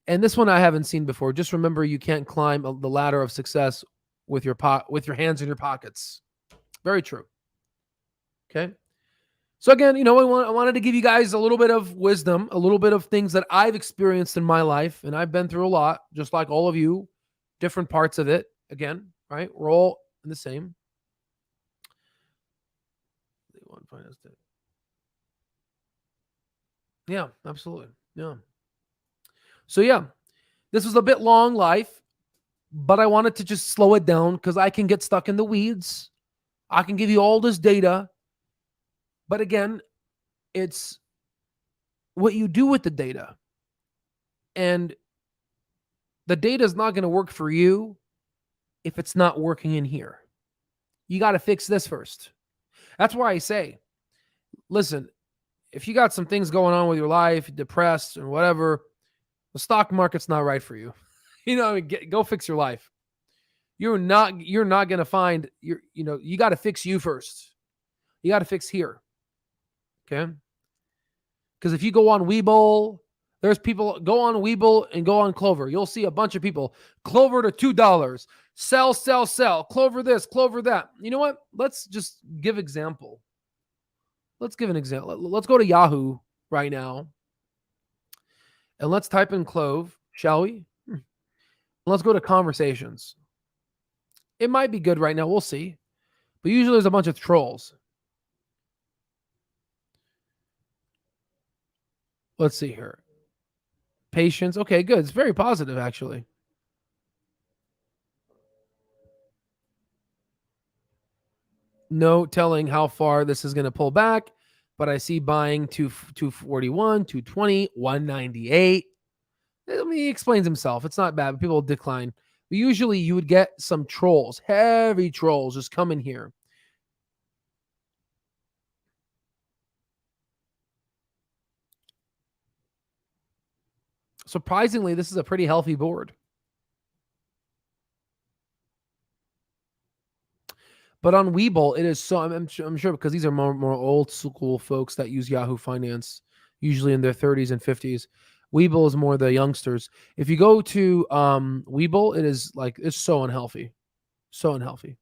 And this one I haven't seen before. Just remember, you can't climb the ladder of success with with your hands in your pockets. Very true. Okay. So again, I wanted to give you guys a little bit of wisdom, a little bit of things that I've experienced in my life, and I've been through a lot, just like all of you, different parts of it. Again, right? We're all in the same. Yeah, absolutely. Yeah. So yeah, this was a bit long life, but I wanted to just slow it down because I can get stuck in the weeds. I can give you all this data, but again, it's what you do with the data. And the data is not going to work for you if it's not working in here. You got to fix this first. That's why I say, listen, if you got some things going on with your life, depressed and whatever, the stock market's not right for you. Go fix your life. You're not going to find you got to fix you first. You got to fix here. Okay? Because if you go on Webull, there's people go on Webull and go on Clover. You'll see a bunch of people. Clover to $2. Sell, sell, sell. Clover this, Clover that. You know what? Let's just give example. Let's give an example. Let's go to Yahoo right now. And let's type in Clove, shall we? Let's go to conversations. It might be good right now. We'll see. But usually there's a bunch of trolls. Let's see here. Patience. Okay, good. It's very positive, actually. No telling how far this is going to pull back, but I see buying 241, 220, 198. I mean, he explains himself. It's not bad, but people decline. But usually you would get some trolls, heavy trolls just come in here. Surprisingly, this is a pretty healthy board. But on Webull, it is so, I'm sure because these are more old school folks that use Yahoo Finance, usually in their 30s and 50s. Webull is more the youngsters. If you go to Webull, it is like, it's so unhealthy. So unhealthy.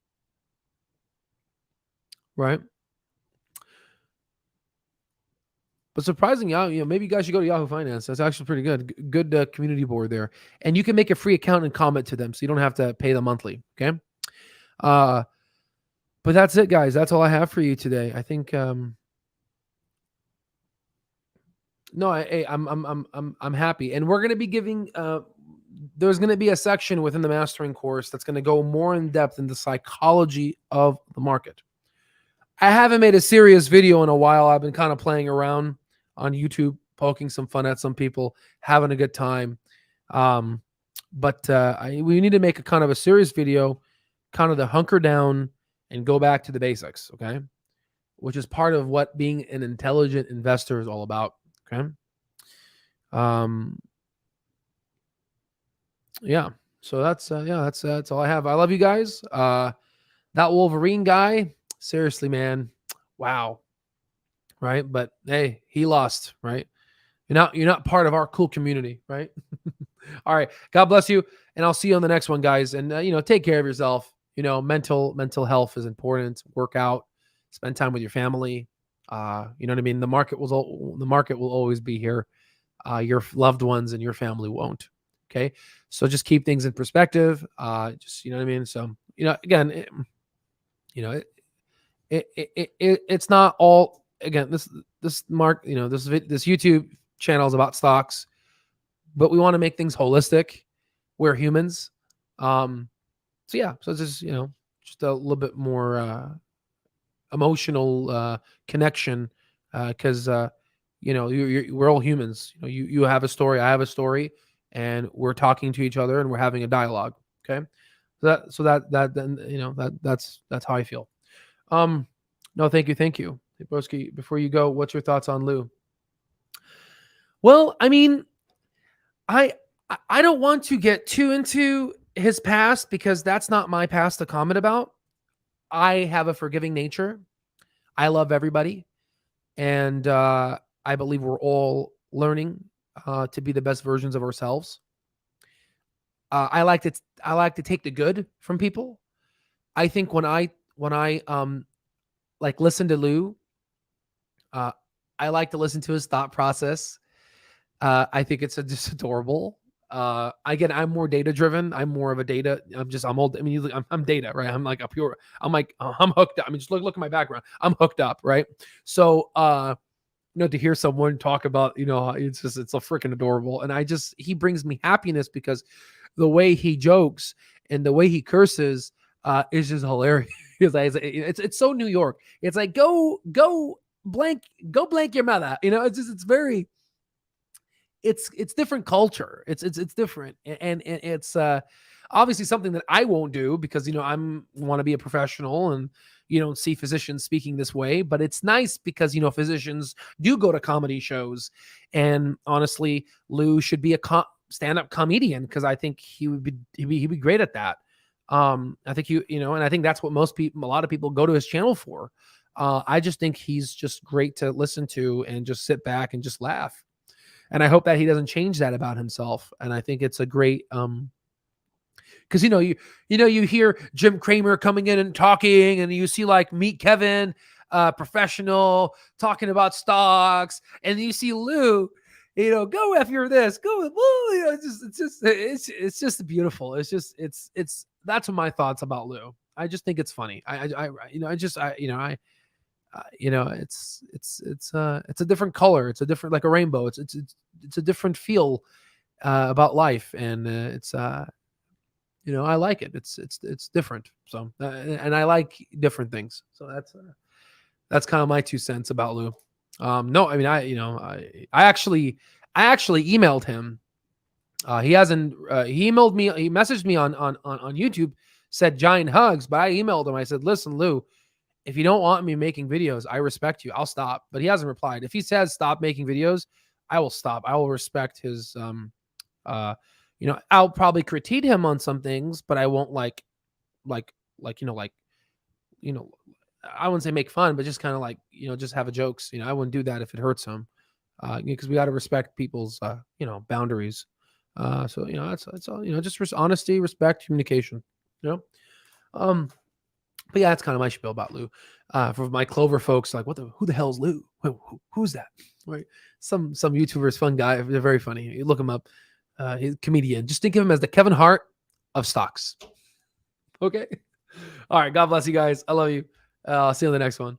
Right? But surprising, maybe you guys should go to Yahoo Finance. That's actually pretty good. Good community board there. And you can make a free account and comment to them, so you don't have to pay them monthly. Okay? But that's it, guys. That's all I have for you today. I think I'm happy. And we're going to be giving there's going to be a section within the mastering course that's going to go more in depth in the psychology of the market. I haven't made a serious video in a while. I've been kind of playing around on YouTube, poking some fun at some people, having a good time. But we need to make a kind of a serious video, kind of the hunker down and go back to the basics, okay? Which is part of what being an intelligent investor is all about, okay? Yeah. So that's all I have. I love you guys. That Wolverine guy, seriously, man. Wow. Right? But hey, he lost, right? You're not part of our cool community, right? All right. God bless you. And I'll see you on the next one, guys. And take care of yourself. Mental health is important. Work out, spend time with your family. You know what I mean? The market will always be here. Your loved ones and your family won't. Okay. So just keep things in perspective. Just, you know what I mean? So, again, it's not all, again, this YouTube channel is about stocks, but we want to make things holistic. We're humans. So it's just, just a little bit more emotional connection because, we're all humans. You have a story, I have a story, and we're talking to each other and we're having a dialogue. Okay. That's how I feel. No, thank you. Hey, Broski, before you go, what's your thoughts on Lou? Well, I mean, I don't want to get too into his past because that's not my past to comment about. I have a forgiving nature. I love everybody. And I believe we're all learning to be the best versions of ourselves. I like to take the good from people. I think when I like listen to Lou, uh, I like to listen to his thought process. I think it's just adorable. Again, I'm more data driven. I'm more of a data. I'm old. I mean, I'm data, right? I'm like a pure. I'm hooked up. I mean, just look at my background. I'm hooked up, right? So, to hear someone talk about, it's a freaking adorable. And he brings me happiness because the way he jokes and the way he curses is just hilarious. It's so New York. It's like go blank your mother. It's very it's different culture. It's different, and it's obviously something that I won't do because I'm want to be a professional, and you don't see physicians speaking this way. But it's nice because physicians do go to comedy shows, and honestly, Lou should be a stand-up comedian because I think he'd be great at that. I think and I think that's what a lot of people go to his channel for. I just think he's just great to listen to and just sit back and just laugh. And I hope that he doesn't change that about himself. And I think it's a great because you hear Jim Cramer coming in and talking, and you see like Meet Kevin, professional, talking about stocks, and you see Lou, go after this, go, it's just beautiful. It's that's my thoughts about Lou. I just think it's funny. It's a different color. It's a different, like a rainbow. It's a different feel about life, and I like it. It's different. So and I like different things. So that's kind of my 2 cents about Lou. No, I mean I actually emailed him. He hasn't. He emailed me. He messaged me on YouTube. Said giant hugs, but I emailed him. I said, listen, Lou, if you don't want me making videos, I respect you. I'll stop. But he hasn't replied. If he says stop making videos, I will stop. I will respect his I'll probably critique him on some things, but I won't like you know I wouldn't say make fun, but just kind of like, just have a jokes. I wouldn't do that if it hurts him. Because we got to respect people's boundaries. So that's all, just honesty, respect, communication. You know? But yeah, that's kind of my spiel about Lou. For my Clover folks, like, who the hell's Lou? Who's that? Right? Some YouTuber's fun guy. They're very funny. You look him up. He's a comedian. Just think of him as the Kevin Hart of stocks. Okay. All right. God bless you guys. I love you. I'll see you on the next one.